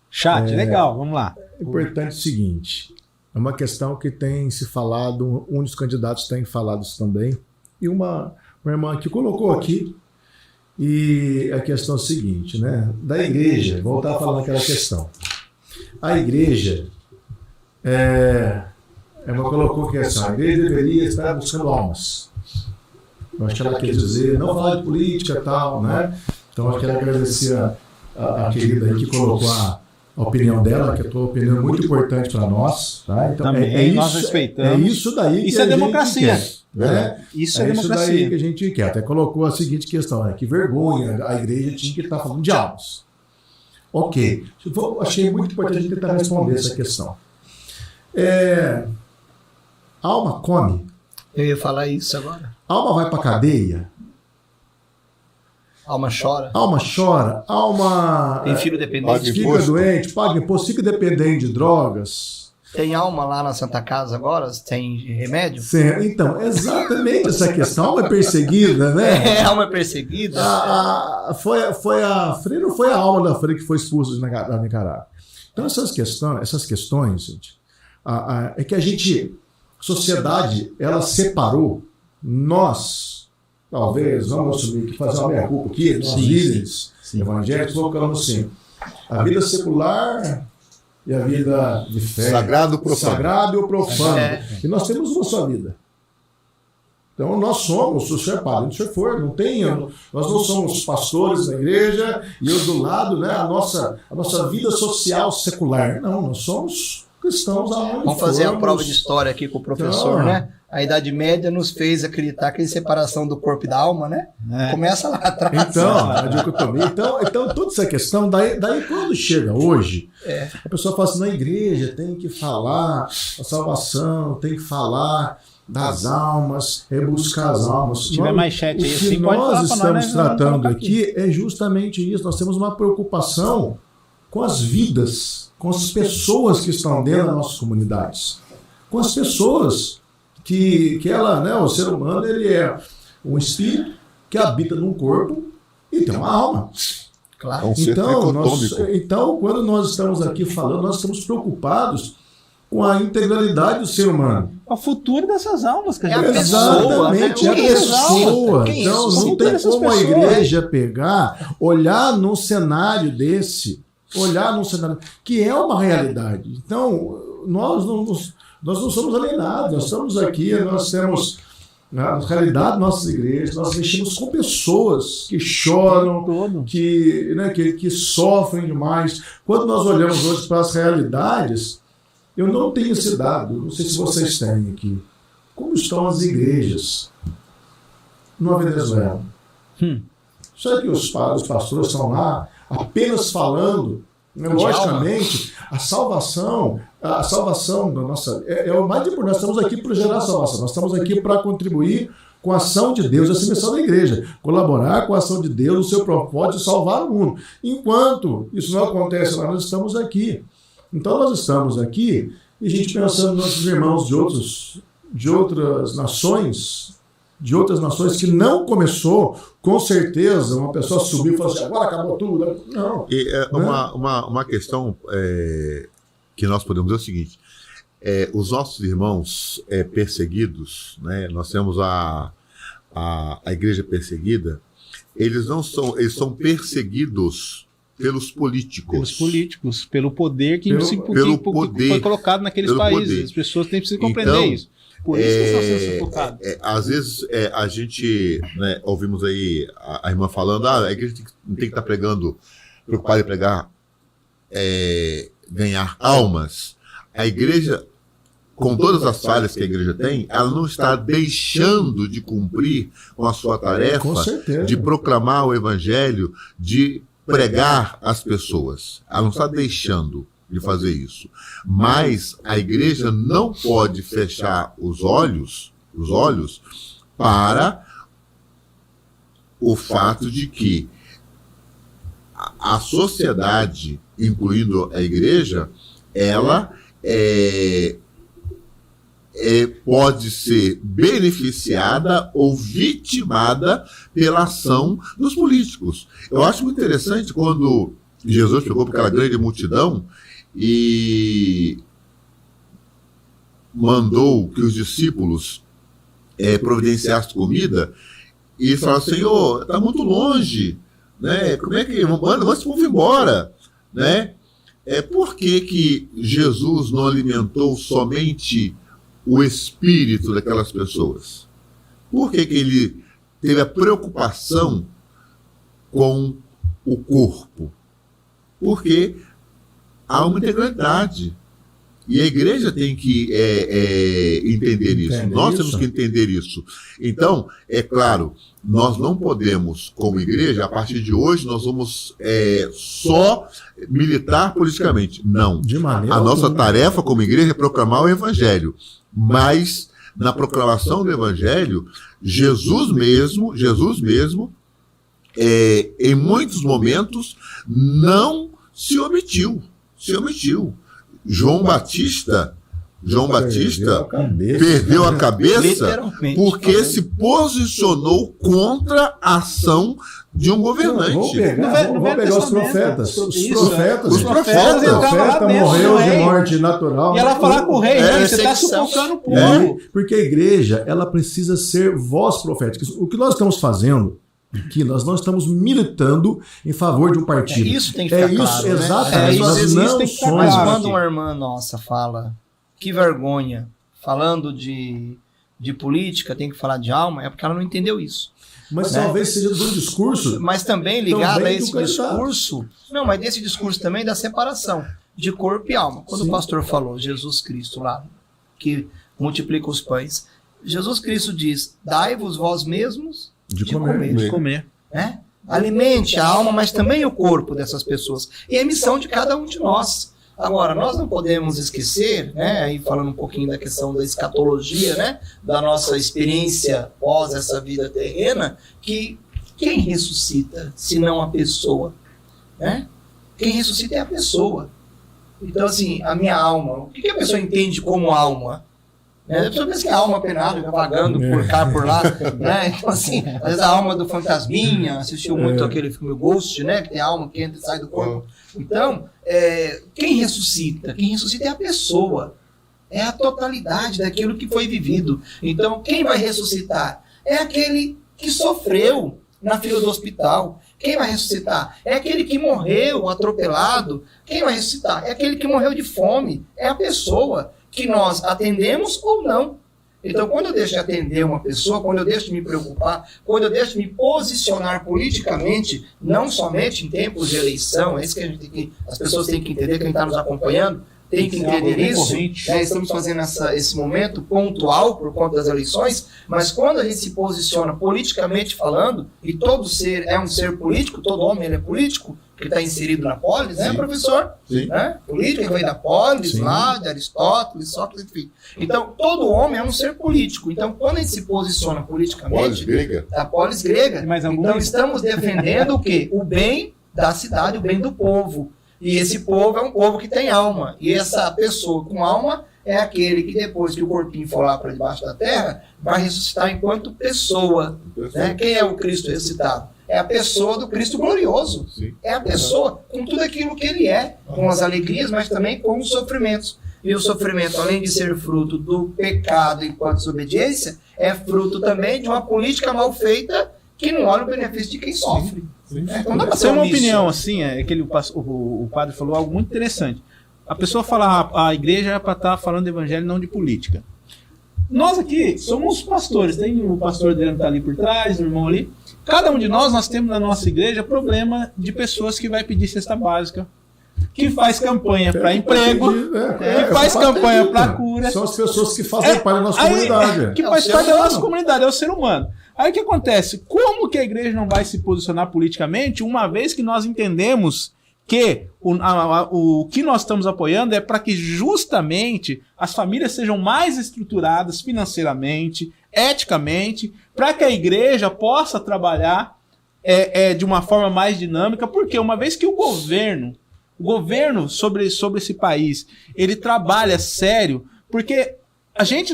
Chat, legal, vamos lá. É importante o seguinte, é uma questão que tem se falado, um dos candidatos tem falado isso também, e uma irmã aqui colocou aqui, e a questão é a seguinte, né? Da igreja, voltar a falar naquela questão. A igreja, ela colocou que assim, a igreja deveria estar buscando almas. Eu acho que ela quer dizer, não falar de política e tal, né? Então, eu quero agradecer a querida aí que colocou a opinião dela, que é a tua opinião é muito importante para nós. Tá? Então, também nós respeitamos. É isso daí isso que é democracia. Quer, né? Isso é isso democracia. daí que a gente quer. Até colocou a seguinte questão, né? Que vergonha, a igreja tinha que estar falando de almas. Ok. Achei muito importante a gente tentar responder essa questão. Alma come. Eu ia falar isso agora. Alma vai para cadeia. Alma chora. Alma chora. Alma Tem filho dependente. fica doente, paga imposto, fica dependente de drogas. Tem alma lá na Santa Casa agora? Tem remédio? Sim, então, exatamente essa questão. A alma é perseguida, né? É, alma perseguida. Foi a freira, não foi a alma da freira que foi expulsa da Nicarágua. Então, essas questões, gente, é que a sociedade, ela separou nós, talvez, vamos assumir que fazer uma meia-culpa aqui, nós líderes evangélicos, colocamos assim, a vida secular e a vida de fé. Sagrado e profano. Sagrado e o profano. E nós temos uma só vida. Então nós somos, se o senhor é padre, se o senhor for, não tem, nós não somos pastores da igreja e eu do lado, né, a nossa vida social secular. Não, nós somos cristãos aonde Vamos fazer formos. a prova de história aqui com o professor, Então, né? A Idade Média nos fez acreditar que a separação do corpo e da alma, né? Começa lá atrás. Então, a dicotomia. Então, toda essa questão, daí quando chega hoje, a pessoa fala assim, na igreja tem que falar a salvação, tem que falar das almas, buscar as almas. Se tiver mais chat aí, o que assim, pode falar nós pra estamos nós, né? tratando Vamos colocar aqui é justamente isso. Nós temos uma preocupação com as vidas, com as pessoas que estão dentro das nossas comunidades, com as pessoas que ela, né, o ser humano, ele é um espírito que habita num corpo e tem uma alma. Claro. É um ser Então, quando nós estamos aqui falando, nós estamos preocupados com a integralidade do ser humano. O futuro dessas almas que a É a gente pessoa, Exatamente, né? é a Quem é essa pessoa. Quem é Então, isso? não tem como a igreja pegar, olhar num cenário desse, que é uma realidade. Então, nós não somos alienados, nós estamos aqui, nós temos, na realidade, nossas igrejas, nós mexemos com pessoas que choram, que sofrem demais. Quando nós olhamos hoje para as realidades, eu não tenho esse dado, não sei se vocês têm aqui. Como estão as igrejas na Venezuela? Será que os pastores estão lá apenas falando? Logicamente, a salvação da nossa. É o mais importante. Nós estamos aqui para gerar a salvação, nós estamos aqui para contribuir com a ação de Deus, essa missão da igreja, colaborar com a ação de Deus, o seu propósito de salvar o mundo. Enquanto isso não acontece lá, nós estamos aqui. Então, nós estamos aqui e a gente pensando nos nossos irmãos de outras nações que não começou, com certeza, uma pessoa subiu e falou assim, agora acabou tudo. Não. E uma questão que nós podemos dizer é o seguinte, os nossos irmãos perseguidos, né, nós temos a igreja perseguida, eles são perseguidos pelos políticos. Pelo poder que foi colocado naqueles países. Poder. As pessoas precisam compreender então, isso. Por isso que estão sendo sufocados. Às vezes a gente, né, ouvimos aí a irmã falando, a igreja não tem que estar preocupada em pregar, ganhar almas. A igreja, com todas as falhas que a igreja tem, ela não está deixando de cumprir com a sua tarefa de proclamar o evangelho, de pregar às pessoas. Ela não está deixando de fazer isso. Mas a igreja não pode fechar os olhos para o fato de que a sociedade, incluindo a igreja, ela pode ser beneficiada ou vitimada pela ação dos políticos. Eu acho muito interessante quando Jesus chegou para aquela grande multidão e mandou que os discípulos providenciassem comida e falaram, Senhor, está muito longe, né? Como é que manda esse povo embora, né? Por que Jesus não alimentou somente o espírito daquelas pessoas? Por que ele teve a preocupação com o corpo? Porque há uma integralidade. E a igreja tem que entender isso. Nós temos que entender isso. Então, é claro, nós não podemos, como igreja, a partir de hoje, nós vamos só militar politicamente. Não. A nossa tarefa como igreja é proclamar o evangelho. Mas, na proclamação do evangelho, Jesus mesmo, em muitos momentos, não se omitiu. João Batista, João Batista cabeça. perdeu a cabeça Literalmente. porque se posicionou contra a ação de um governante. Vou pegar, No vou Velho pegar os Testamento, profetas. isso, Os profetas. os gente. profetas O entravam lá profeta dentro morreu do de rei. morte natural. E ela falar com o rei, É, "Rei, você está perseguição. sufocando o povo. É, porque a igreja, ela precisa ser voz profética. O que nós estamos fazendo aqui, nós não estamos militando em favor de um partido. Isso tem que ficar claro, né? exatamente. isso, Nós às vezes não isso tem que ficar somos Mas claro. quando uma irmã nossa fala, que vergonha, falando de política, tem que falar de alma, é porque ela não entendeu isso. Mas Né? talvez seja de um discurso. Mas também ligado Também a esse do candidato. discurso, não, mas desse discurso também da separação de corpo e alma. Quando Sim. o pastor falou, Jesus Cristo lá, que multiplica os pães, Jesus Cristo diz, dai-vos vós mesmos De de comer. comer. De comer. Né? Alimente a alma, mas também o corpo dessas pessoas. E é missão de cada um de nós. Agora, nós não podemos esquecer, né, aí falando um pouquinho da questão da escatologia, né, da nossa experiência pós essa vida terrena, que quem ressuscita, se não a pessoa? Né? Quem ressuscita é a pessoa. Então, assim, a minha alma, o que a pessoa entende como alma? A pessoa pensa que a alma penada fica vagando por cá, por lá, né? Então, assim, às vezes a alma do fantasminha, assistiu muito aquele filme Ghost, né? Que tem a alma que entra e sai do corpo. Então, quem ressuscita? Quem ressuscita é a pessoa. É a totalidade daquilo que foi vivido. Então, quem vai ressuscitar? É aquele que sofreu na fila do hospital. Quem vai ressuscitar? É aquele que morreu atropelado. Quem vai ressuscitar? É aquele que morreu de fome. É a pessoa que nós atendemos ou não. Então, quando eu deixo de atender uma pessoa, quando eu deixo de me preocupar, quando eu deixo de me posicionar politicamente, não somente em tempos de eleição, é isso que a gente tem que, as pessoas têm que entender, quem está nos acompanhando, tem que entender isso. Estamos fazendo esse momento pontual por conta das eleições, mas quando a gente se posiciona politicamente falando, e todo ser é um ser político, todo homem ele é político, que está inserido na polis, né, Sim. professor? Sim. Né? Política que vem da polis, Sim. lá, de Aristóteles, Sócrates, enfim. Então, todo homem é um ser político. Então, quando a gente se posiciona politicamente, Polis grega. a polis grega, Mais algum? então estamos defendendo o quê? O bem da cidade, o bem do povo. E esse povo é um povo que tem alma. E essa pessoa com alma é aquele que depois que o corpinho for lá para debaixo da terra, vai ressuscitar enquanto pessoa. Né? Quem é o Cristo ressuscitado? É a pessoa do Cristo glorioso. Sim. É a pessoa com tudo aquilo que ele é, com as alegrias, mas também com os sofrimentos. E o sofrimento, além de ser fruto do pecado enquanto desobediência, é fruto também de uma política mal feita que não olha o benefício de quem sofre. Então dá pra ser Tem uma omisso. opinião assim, é que o padre falou algo muito interessante. A pessoa fala, a igreja é para estar falando de evangelho, não de política. Nós aqui somos pastores, tem o pastor Adriano tá ali por trás, o irmão ali. Cada um de nós temos na nossa igreja problema de pessoas que vai pedir cesta básica, que faz campanha para emprego, que faz campanha para cura. São as pessoas que fazem parte da nossa comunidade. Que É o faz ser parte da humano. nossa comunidade, é o ser humano. Aí o que acontece? Como que a igreja não vai se posicionar politicamente, uma vez que nós entendemos que o que nós estamos apoiando é para que justamente as famílias sejam mais estruturadas financeiramente, eticamente, para que a igreja possa trabalhar de uma forma mais dinâmica, porque uma vez que o governo sobre esse país, ele trabalha sério, porque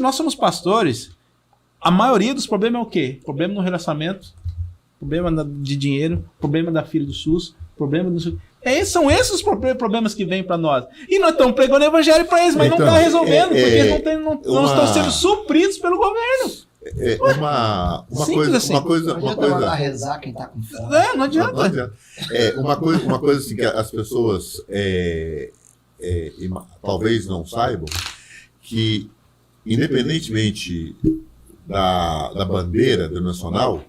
nós somos pastores, a maioria dos problemas é o quê? Problema no relacionamento, problema de dinheiro, problema da filha do SUS, problema do... São esses os problemas que vêm para nós. E nós estamos pregando o evangelho para eles, mas não está resolvendo, porque eles não estão sendo supridos pelo governo. Uma coisa. Não adianta mandar rezar quem tá com fome. Não adianta. Não adianta. Uma coisa assim que as pessoas talvez não saibam, que independentemente da bandeira do nacional,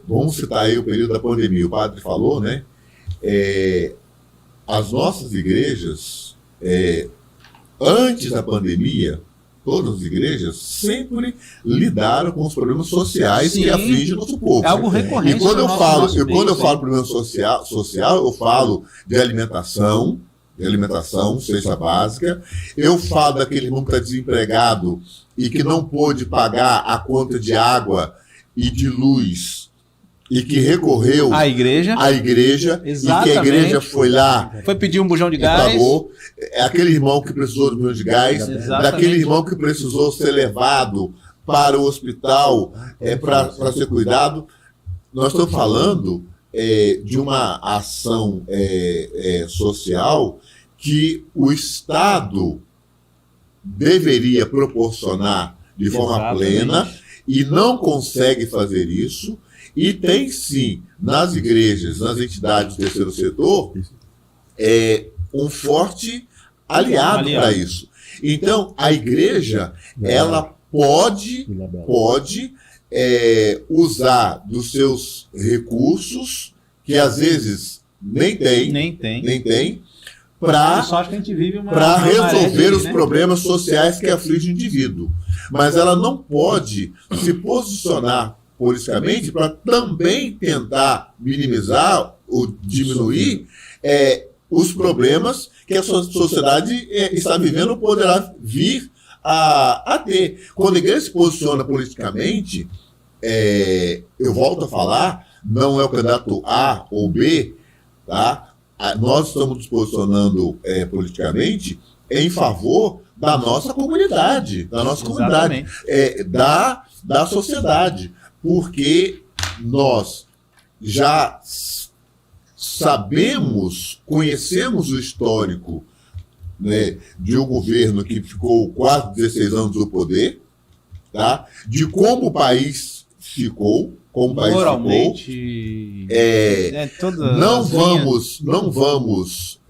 vamos citar aí o período da pandemia, o padre falou, né? As nossas igrejas, antes da pandemia, todas as igrejas sempre lidaram com os problemas sociais que afligem o nosso povo. É algo recorrente. E quando eu falo problema social, eu falo de alimentação, cesta básica. Eu falo daquele irmão que está desempregado e que não pôde pagar a conta de água e de luz e que recorreu A igreja à igreja, e que a Exatamente. igreja foi lá foi pedir um bujão de e gás. pagou. É aquele irmão que precisou do bujão de gás, Exatamente. daquele irmão que precisou ser levado para o hospital para ser cuidado. Nós estamos falando de uma ação social que o Estado deveria proporcionar de forma Exatamente. plena e não consegue fazer isso. E tem sim, nas igrejas, nas entidades do terceiro setor, um forte aliado para isso. Então, a igreja, ela pode usar dos seus recursos, que às vezes nem tem, Eu para só acho que a gente vive uma resolver maré de, os problemas sociais que afligem o indivíduo. Mas ela não pode se posicionar politicamente para também tentar minimizar ou diminuir os problemas que a sociedade está vivendo ou poderá vir a ter. Quando a igreja se posiciona politicamente, eu volto a falar, não é o candidato A ou B, tá? Nós estamos nos posicionando politicamente em favor da nossa comunidade, da sociedade, porque nós já sabemos, conhecemos o histórico, né, de um governo que ficou quase 16 anos no poder, tá? De como o país ficou, moralmente. Não vamos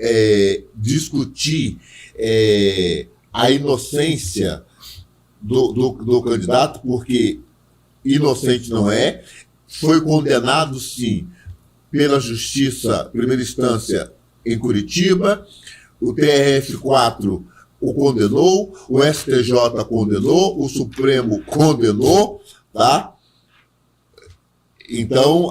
discutir a inocência do candidato, porque inocente não é. Foi condenado, sim, pela Justiça, primeira instância, em Curitiba. O TRF4 o condenou, o STJ condenou, o Supremo condenou, tá? Então,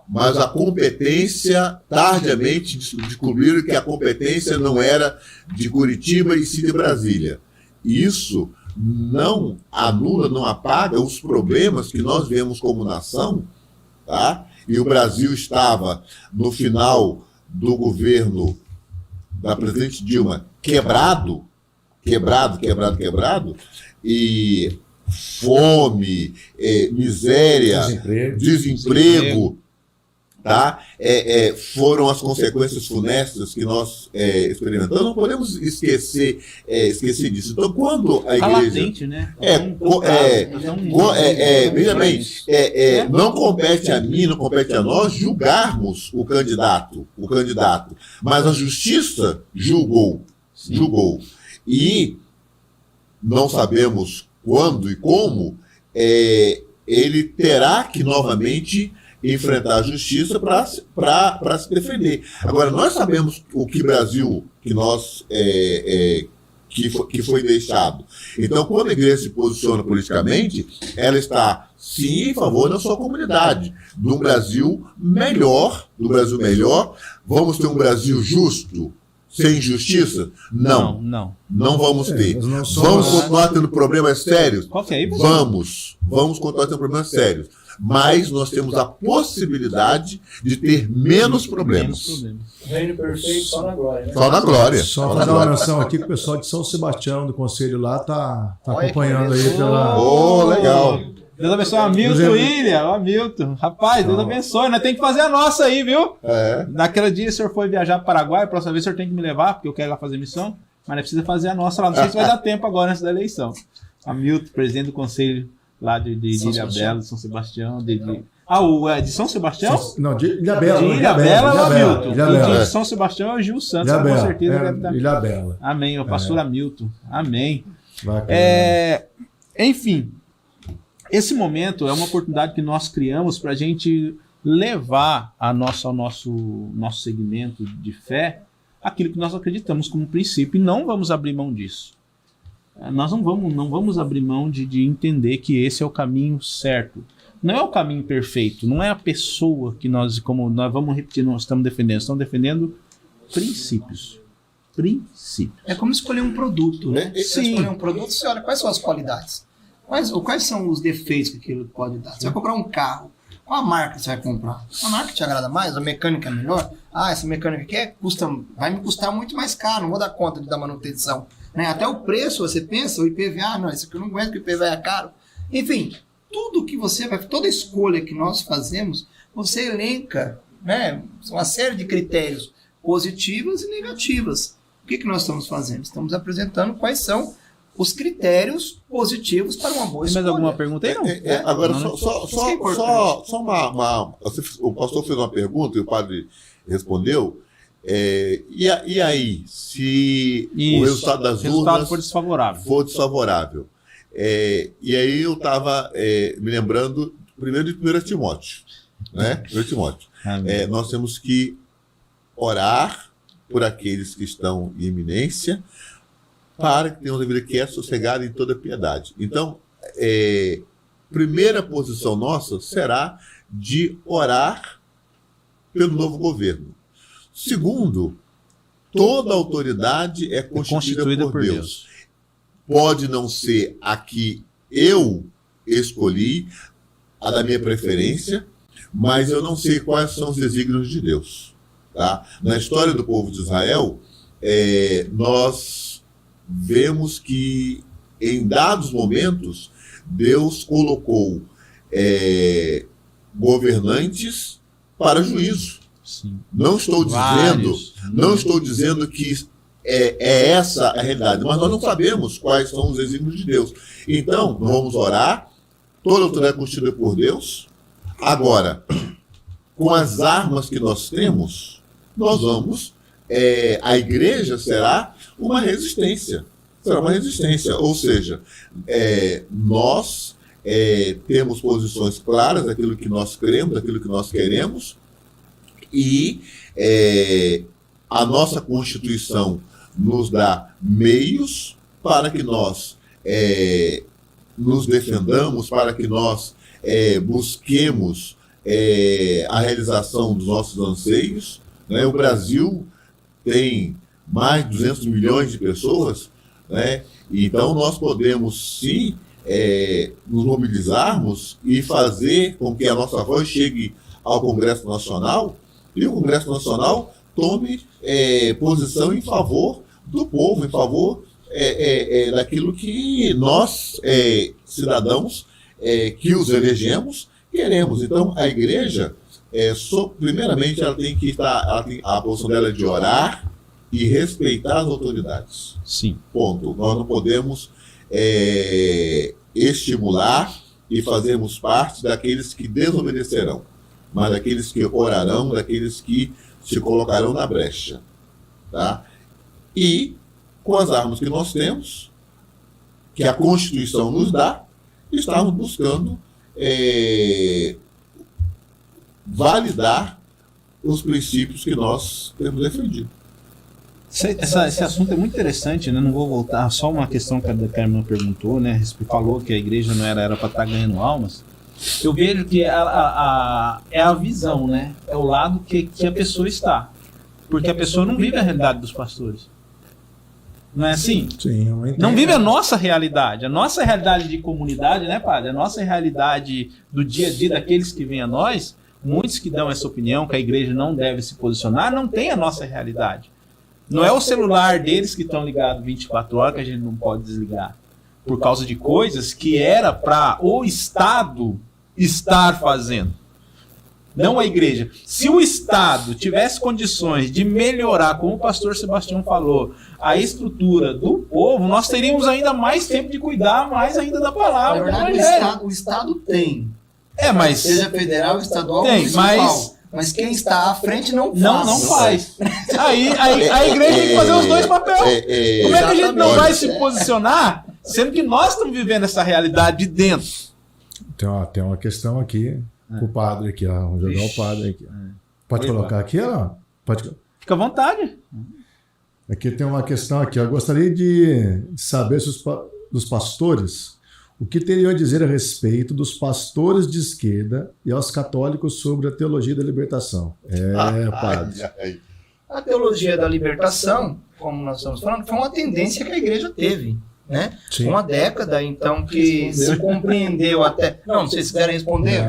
mas a competência, tardiamente descobriram que a competência não era de Curitiba e sim de Brasília. Isso não anula, não apaga os problemas que nós vemos como nação, tá? E o Brasil estava, no final do governo da presidente Dilma, quebrado, e fome, miséria, desemprego, tá? Foram as consequências funestas que nós experimentamos. Não podemos esquecer disso. Então, quando a igreja... latente, né? Veja bem, não compete a mim, não compete a nós julgarmos o candidato, mas a justiça julgou. E não sabemos quando e como, ele terá que novamente enfrentar a justiça para se defender. Agora, nós sabemos o que Brasil que nós que foi deixado. Então, quando a igreja se posiciona politicamente, ela está sim em favor da sua comunidade, de um Brasil melhor, Vamos ter um Brasil justo, sem injustiça? Não vamos ter. Vamos continuar tendo problemas sérios? Qual que é aí, Vamos continuar tendo problemas sérios. Mas nós temos a possibilidade de ter menos problemas. Reino perfeito só na glória, né? Só na glória. Só para dar uma menção aqui que o pessoal de São Sebastião, do conselho lá, tá acompanhando aí pela... Legal. Deus abençoe o Hamilton, William, o Hamilton. Rapaz, Deus abençoe. Nós temos que fazer a nossa aí, viu? Naquele dia o senhor foi viajar para o Paraguai, a próxima vez o senhor tem que me levar, porque eu quero ir lá fazer missão, mas nós precisa fazer a nossa lá. Não sei se vai dar tempo agora antes da eleição. Hamilton, presidente do conselho lá de Ilhabela, de São Sebastião. De São Sebastião? Não, de Ilhabela. De Ilhabela é o Hamilton. Ilhabela. De São Sebastião é o Gil Santos, com certeza deve estar. Ilhabela. Amém, o pastor Hamilton. Amém. Bacana. Enfim, esse momento é uma oportunidade que nós criamos para a gente levar ao nosso segmento de fé aquilo que nós acreditamos como princípio, e não vamos abrir mão disso. Nós não vamos abrir mão de entender que esse é o caminho certo. Não é o caminho perfeito, não é a pessoa que nós vamos repetir, nós estamos defendendo princípios. É como escolher um produto, né? Sim. Você escolher um produto, você olha quais são as qualidades, quais são os defeitos que aquilo pode dar. Você vai comprar um carro, Qual a marca você vai comprar? A marca te agrada mais? A mecânica é melhor? Ah, essa mecânica aqui vai me custar muito mais caro, não vou dar conta de dar manutenção. Né? Até o preço, você pensa, o IPVA, não, isso aqui eu não aguento, porque o IPVA é caro. Enfim, tudo que você vai, toda escolha que nós fazemos, você elenca, né, uma série de critérios positivas e negativas. O que nós estamos fazendo? Estamos apresentando quais são os critérios positivos para uma boa Tem escolha. mais alguma pergunta aí? Não? Agora, Não, só uma. O pastor fez uma pergunta e o padre respondeu. E aí, se Isso, o resultado das urnas for desfavorável. for desfavorável? E aí eu estava me lembrando primeiro de 1 Timóteo. Né? 1 Timóteo. Nós temos que orar por aqueles que estão em eminência, para que tenham uma vida que é sossegada em toda piedade. Então, primeira posição nossa será de orar pelo novo governo. Segundo, toda autoridade é constituída por Deus. Pode não ser a que eu escolhi, a da minha preferência, mas eu não sei quais são os desígnios de Deus. Tá? Na história do povo de Israel, nós vemos que em dados momentos Deus colocou governantes para juízo. Sim. Não estou dizendo que essa a realidade, mas nós não sabemos quais são os desígnios de Deus. Então, vamos orar, toda autoridade é constituída por Deus. Agora, com as armas que nós temos, nós vamos, a igreja será uma resistência. Será uma resistência. Ou seja, nós temos posições claras daquilo que nós cremos, daquilo que nós queremos, e a nossa Constituição nos dá meios para que nós nos defendamos, para que nós busquemos a realização dos nossos anseios. Né? O Brasil tem mais de 200 milhões de pessoas, né? Então nós podemos sim nos mobilizarmos e fazer com que a nossa voz chegue ao Congresso Nacional e o Congresso Nacional tome posição em favor do povo, em favor daquilo que nós, cidadãos que os elegemos, queremos. Então a igreja, primeiramente, ela tem que estar, a posição dela é de orar e respeitar as autoridades. Sim. Ponto. Nós não podemos estimular e fazermos parte daqueles que desobedecerão, mas daqueles que orarão, daqueles que se colocarão na brecha. Tá? E, com as armas que nós temos, que a Constituição nos dá, estamos buscando validar os princípios que nós temos defendido. Esse assunto é muito interessante, né? Não vou voltar, só uma questão que a irmã perguntou, né? Falou que a igreja não era para estar ganhando almas. Eu vejo que é a visão, né? É o lado que a pessoa está. Porque a pessoa não vive a realidade dos pastores. Não é assim? Sim, não vive a nossa realidade de comunidade, né, padre? A nossa realidade do dia a dia daqueles que vêm a nós, muitos que dão essa opinião que a igreja não deve se posicionar, não tem a nossa realidade. Não é o celular deles que estão ligados 24 horas que a gente não pode desligar. Por causa de coisas que era para o Estado estar fazendo. Não a igreja. Se o Estado tivesse condições de melhorar, como o pastor Sebastião falou, a estrutura do povo, nós teríamos ainda mais tempo de cuidar mais ainda da palavra. Na verdade, o Estado tem. Mas... Seja federal, estadual, tem, municipal. Mas quem está à frente não faz. Não faz. Aí a igreja tem que fazer os dois papéis. Como é que a gente não vai se posicionar, sendo que nós estamos vivendo essa realidade de dentro? Tem uma questão aqui com o padre aqui, ó. Vamos jogar o padre aqui. Pode colocar aqui, ó? Pode... Fica à vontade. Aqui tem uma questão aqui. Eu gostaria de saber se dos pastores o que teriam a dizer a respeito dos pastores de esquerda e aos católicos sobre a teologia da libertação. Padre. A teologia da libertação, como nós estamos falando, foi uma tendência que a igreja teve. né? Sim. Uma década, então, que se compreendeu até... Não sei se querem responder.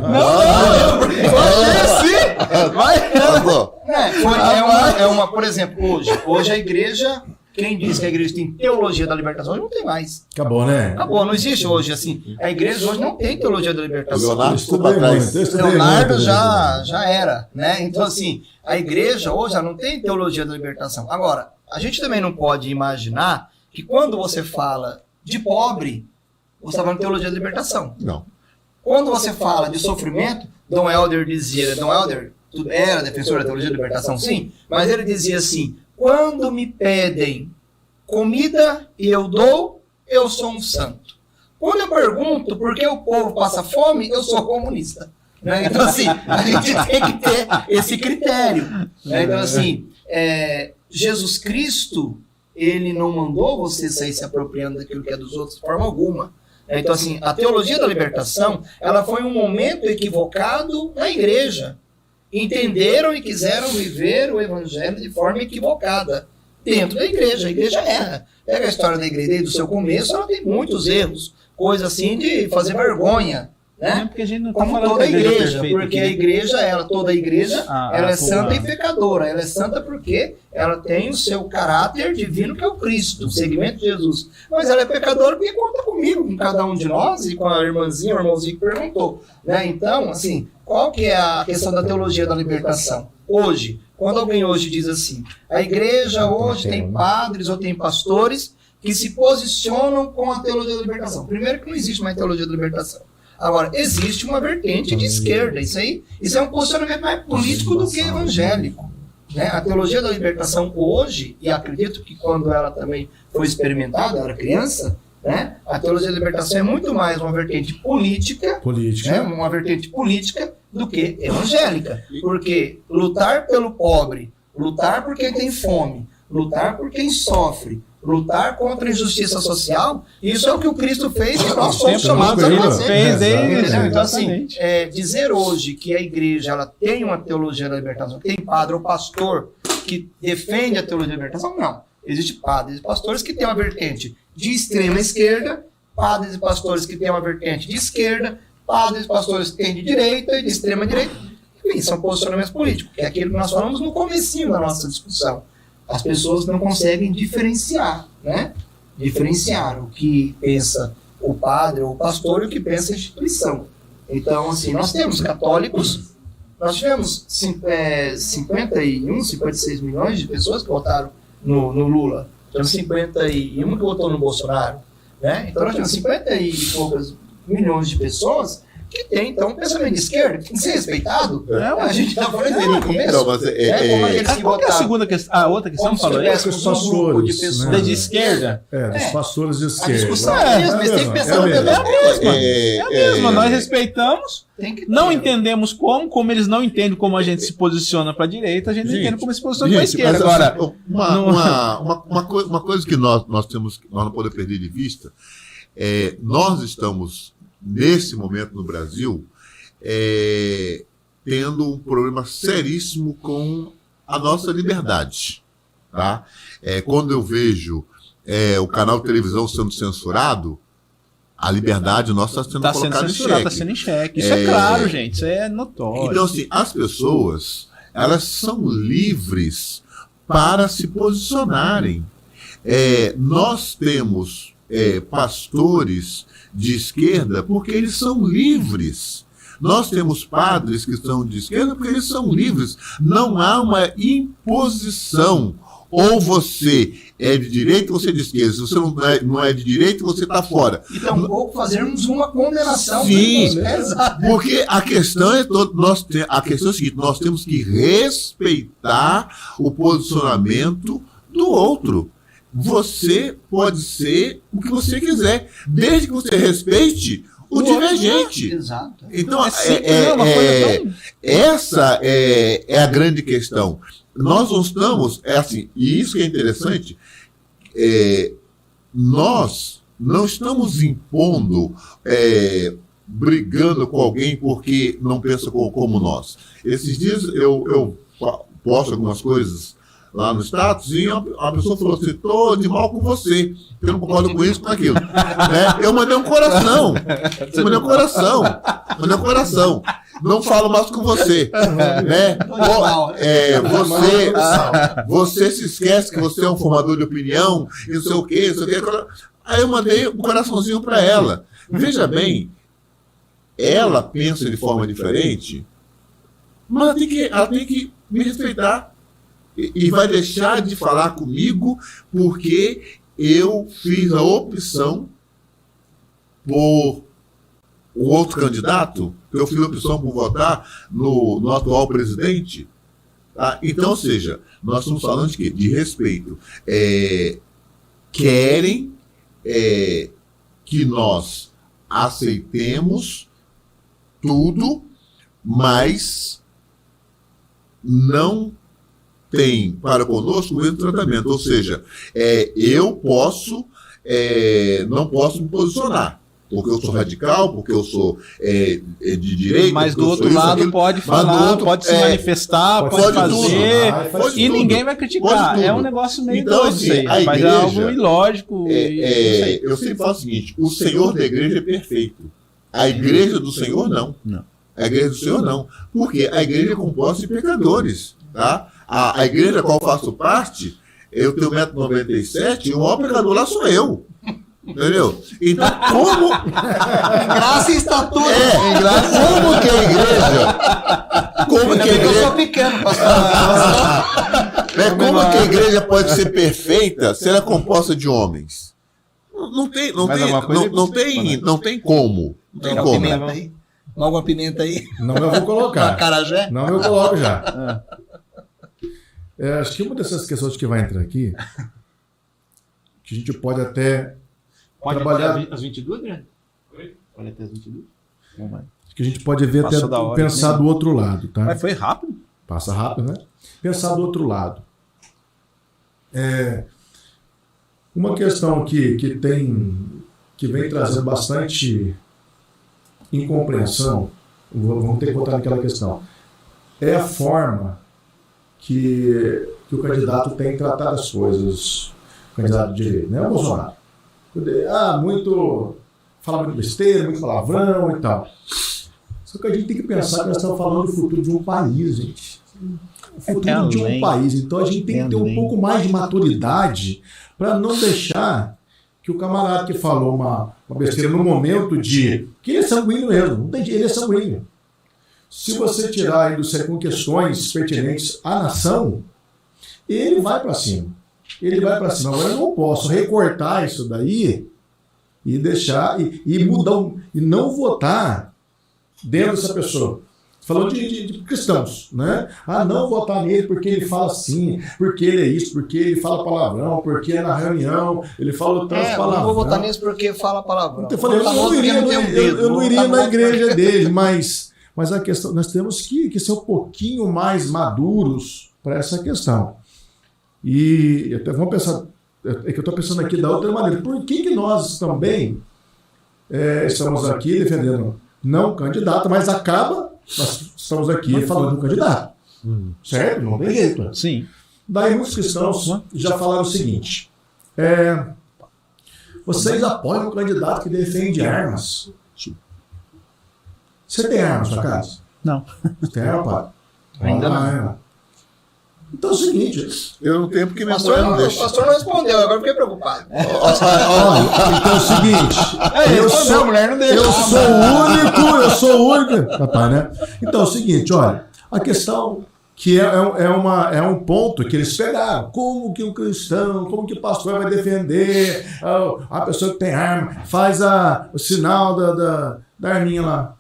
Por exemplo, hoje a igreja... Quem diz que a igreja tem teologia da libertação, hoje não tem mais. Acabou, né? Acabou, não existe hoje, assim. A igreja hoje não tem teologia da libertação. Leonardo ficou para trás. Leonardo já era, né? Então, assim, a igreja hoje já não tem teologia da libertação. Agora, a gente também não pode imaginar que quando você fala de pobre, você está falando de teologia da libertação. Não. Quando você fala de sofrimento, Dom Helder era defensor da teologia da libertação, sim, mas ele dizia assim: quando me pedem comida e eu dou, eu sou um santo. Quando eu pergunto por que o povo passa fome, eu sou comunista. Né? Então, assim, a gente tem que ter esse critério. Né? Então, assim, Jesus Cristo, ele não mandou você sair se apropriando daquilo que é dos outros de forma alguma. Então, assim, a teologia da libertação, ela foi um momento equivocado na igreja. Entenderam e quiseram viver o evangelho de forma equivocada dentro da igreja. A igreja erra. Pega a história da igreja desde o seu começo, ela tem muitos erros. Coisa assim de fazer vergonha. Né? Porque a gente não tá Como falando toda da igreja igreja, perfeita porque aqui, a igreja, toda igreja, ela é tua- santa e pecadora. Ela é santa porque ela tem o seu caráter divino, que é o Cristo, o segmento de Jesus. Mas ela é pecadora porque conta comigo, com cada um de nós e com a irmãzinha, o irmãozinho que perguntou. Né? Então, assim, qual que é a questão da teologia da libertação? Hoje, quando alguém hoje diz assim, a igreja hoje tem padres ou tem pastores que se posicionam com a teologia da libertação. Primeiro que não existe mais teologia da libertação. Agora, existe uma vertente de esquerda. Isso é um posicionamento mais político do que evangélico. Né? A teologia da libertação hoje, e acredito que quando ela também foi experimentada, eu era criança, né? A teologia da libertação é muito mais uma vertente política, né? Uma vertente política do que evangélica. Porque lutar pelo pobre, lutar por quem tem fome, lutar por quem sofre, lutar contra a injustiça social, isso é o que o Cristo fez e nós somos chamados a fazer. Entendeu? Então, assim, dizer hoje que a igreja ela tem uma teologia da libertação, que tem padre ou pastor que defende a teologia da libertação, não. Existem padres e pastores que têm uma vertente de extrema esquerda, padres e pastores que têm uma vertente de esquerda, padres e pastores que têm de direita e de extrema direita. Enfim, são posicionamentos políticos, que é aquilo que nós falamos no comecinho da nossa discussão. As pessoas não conseguem diferenciar, né? Diferenciar o que pensa o padre ou o pastor e o que pensa a instituição. Então, assim, nós temos católicos, nós tivemos 56 milhões de pessoas que votaram no Lula. Tivemos 51 que votou no Bolsonaro. Né? Então, nós tivemos 50 e poucas milhões de pessoas que tem, então, um pensamento de esquerda, que tem que ser respeitado. A gente está falando dele no começo. Não, mas como aqueles que Qual que é a votaram. segunda questão? A outra questão Como se falou aí? tivéssemos um grupo de pessoas. Da de esquerda? Dos pastores de A esquerda. discussão é a mesma, eles têm que pensar no mesmo. mesmo. É a mesma, nós respeitamos, Tem que não ter. entendemos como eles não entendem como a gente se posiciona para a direita, a gente não entende como eles se posiciona para a Gente, esquerda. mas, Agora, assim, uma coisa que nós não podemos perder de vista nós estamos, nesse momento no Brasil, tendo um problema seríssimo com a nossa liberdade. Tá? Quando eu vejo o canal de televisão sendo censurado, a liberdade nossa está sendo está sendo colocada em censurado, está xeque. sendo em xeque. Isso é claro, gente, isso é notório. Então, assim, as pessoas, elas são livres para se posicionarem. Nós temos pastores de esquerda porque eles são livres. Nós temos padres que são de esquerda porque eles são livres. Não há uma imposição. Ou você é de direita ou você é de esquerda. Se você não é de direita, você está fora. E tampouco fazermos uma condenação. Sim, Exato. porque a questão é a questão é a seguinte: nós temos que respeitar o posicionamento do outro. Você pode ser o que você quiser, desde que você respeite o divergente. Exato. Então, É essa é a grande questão. Nós não estamos, assim, e isso que é interessante, nós não estamos impondo, brigando com alguém porque não pensa como nós. Esses dias eu posto algumas coisas lá no status e a pessoa falou assim, tô de mal com você, eu não concordo com isso, com aquilo. Né? Eu mandei um coração. Não falo mais com você. Né? Você se esquece que você é um formador de opinião, e não sei o quê, não sei o quê. Aí eu mandei um coraçãozinho para ela. Veja bem, ela pensa de forma diferente, mas ela tem que me respeitar. E vai deixar de falar comigo porque eu fiz a opção por o outro candidato, eu fiz a opção por votar no atual presidente. Tá? Então, ou seja, nós estamos falando de quê? De respeito. Querem que nós aceitemos tudo, mas não tem para conosco o mesmo tratamento. Ou seja, eu não posso me posicionar, porque eu sou radical, porque eu sou de direita. Mas do outro lado pode falar, pode se manifestar, pode fazer, e ninguém vai criticar. É um negócio meio então, doido, assim, mas é algo ilógico. Eu sempre falo o seguinte, o Senhor da igreja é perfeito. A igreja do Senhor, não. A igreja do Senhor, não. Porque a igreja é composta de pecadores. Tá? A igreja a qual faço parte, eu tenho 1,97 m e o maior pecador lá sou eu. Entendeu? Então, como. Graça e estatura. Como que a igreja. Como que a igreja. Eu sou pequeno, pastor. Como que a igreja pode ser perfeita se ela é composta de homens? Não tem como. Não tem como. Alguma pimenta aí? Não, eu vou colocar. Acarajé? Não, eu coloco já. Acho que uma dessas questões que vai entrar aqui, que a gente pode até trabalhar... Até às 22, né? Pode até às 22? Acho que a gente pode ver Passou até da hora, pensar né? do outro lado, tá? Mas foi rápido. Passa rápido, né? Pensar do outro lado. Uma questão que vem trazendo bastante incompreensão, vamos ter que voltar naquela questão, é a forma que o candidato tem tratado as coisas, o candidato de direita, né? O Bolsonaro. Fala muito besteira, muito palavrão e tal. Só que a gente tem que pensar que nós estamos falando do futuro de um país, gente. O futuro de um país. Então a gente tem que ter um pouco mais de maturidade para não deixar que o camarada que falou uma besteira no momento de... que ele é sanguíneo mesmo, não tem, ele é sanguíneo. Se você tirar a indústria com questões pertinentes à nação, ele vai para cima. Agora eu não posso recortar isso daí e deixar, e mudar, e não votar dentro dessa pessoa. Falou de cristãos, né? Não votar nele porque ele fala assim, porque ele é isso, porque ele fala palavrão, porque é na reunião, ele fala tantas palavras. Não vou votar nisso porque fala palavrão. Eu falei, eu não iria na igreja dele, mas a questão, nós temos que ser um pouquinho mais maduros para essa questão. E até vamos pensar, é que eu estou pensando aqui da outra maneira, por que nós também estamos aqui defendendo não candidato, mas nós estamos aqui falando de um candidato. Certo? Não tem jeito. Sim. Daí muitos cristãos já falaram o seguinte, vocês apoiam um candidato que defende armas? Você tem arma na sua casa? Não. Você tem arma, pai? Ainda não. Então é o seguinte... Eu não tenho porque minha O mulher não deixa. pastor não respondeu, agora fiquei preocupado. Então é o seguinte... eu sou o único... Rapaz, né? Então é o seguinte, olha, a questão que é um ponto que eles pegaram. Como que um cristão, como que o pastor vai defender a pessoa que tem arma, faz o sinal da arminha lá.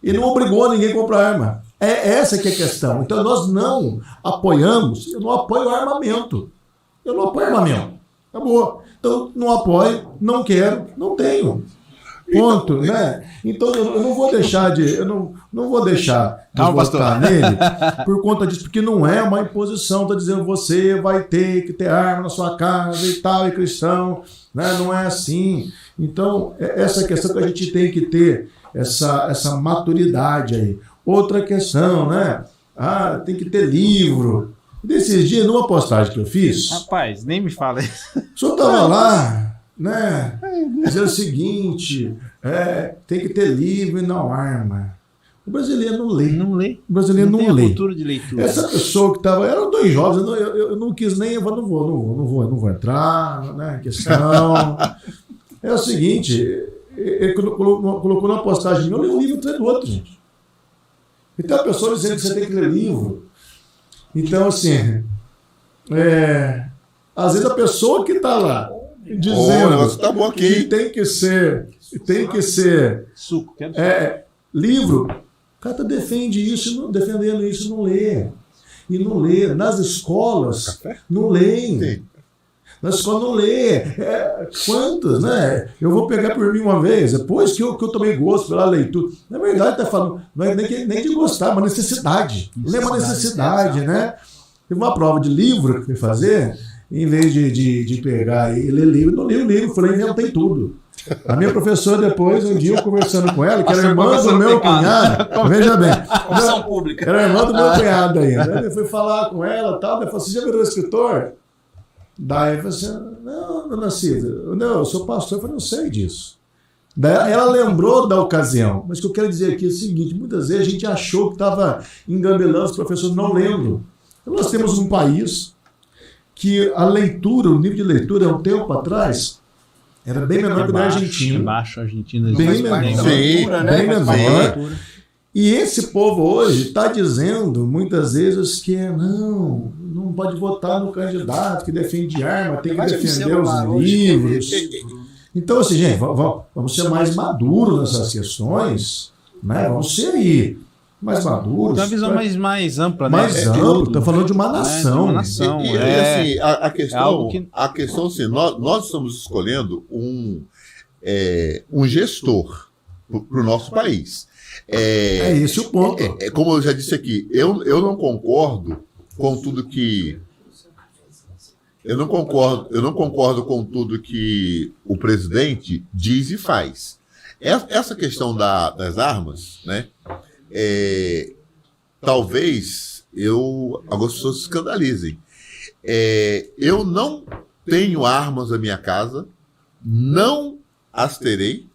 E não obrigou ninguém a comprar arma. Essa que é a questão. Então nós não apoiamos, eu não apoio armamento. Acabou. Então não apoio, não quero, não tenho. Ponto, né? Então eu não vou deixar de votar nele por conta disso, porque não é uma imposição, está dizendo você vai ter que ter arma na sua casa e tal, e cristão, né? Não é assim. Então essa questão que a gente tem que ter essa maturidade aí. Outra questão, né? Tem que ter livro. Desses dias, numa postagem que eu fiz, Rapaz, nem me fala isso. o senhor estava lá, né? Dizendo o seguinte: tem que ter livro e não arma. O brasileiro não lê. Não lê. O brasileiro não tem a lê. cultura de leitura. Essa pessoa que estava. Eram dois jovens, eu não quis nem. Eu falei, não vou entrar, né? Questão. É o seguinte: ele colocou na postagem: eu li um livro atrás do outro, gente. Então a pessoa dizendo que você tem que ler livro. Então, assim. Às vezes a pessoa que está lá dizendo o negócio tá bom aqui. que tem que ser Suco, quero livro, o cara defende isso, defendendo isso, não lê. E não lê. Nas escolas, não leem. Sim. Na escola não lê. Quantas, né? Eu vou pegar por mim uma vez, depois que eu tomei gosto pela leitura. Na verdade, está falando, não é nem de gostar, é uma necessidade. Lê uma necessidade, né? Teve uma prova de livro que eu fui fazer, em vez de pegar e ler livro, não li o livro, falei, inventei tudo. A minha professora, depois, um dia eu conversando com ela, que era irmã do meu cunhado, veja bem, Comissão pública. era irmã do meu cunhado ainda. Eu fui falar com ela e tal, ela falou, você já virou escritor? Daí eu falei assim, não, dona Cida, não, eu sou pastor, eu falei, não sei disso. Daí ela lembrou da ocasião, mas o que eu quero dizer aqui é o seguinte, muitas vezes a gente achou que estava engambelando os professores, não lendo. Então, nós temos um país que a leitura, o nível de leitura, há um tempo atrás, era bem menor que o da Argentina. Baixo, a Argentina. Bem menor. Sim, Bem menor. Leitura. E esse povo hoje está dizendo, muitas vezes, que não pode votar no candidato que defende arma, tem que defender os livros. Então, assim, gente, vamos ser mais maduros nessas questões, né? Vamos ser aí mais maduros. Tem uma visão mais ampla, né? Mais ampla, estou falando de uma nação. Uma nação. E, assim, a questão, algo que- a questão assim, nós estamos escolhendo um gestor para o nosso país. É esse o ponto. Como eu já disse aqui, eu não concordo com tudo que. Eu não concordo com tudo que o presidente diz e faz. Essa questão das armas, né? Talvez algumas pessoas se escandalizem. Eu não tenho armas na minha casa, não as terei.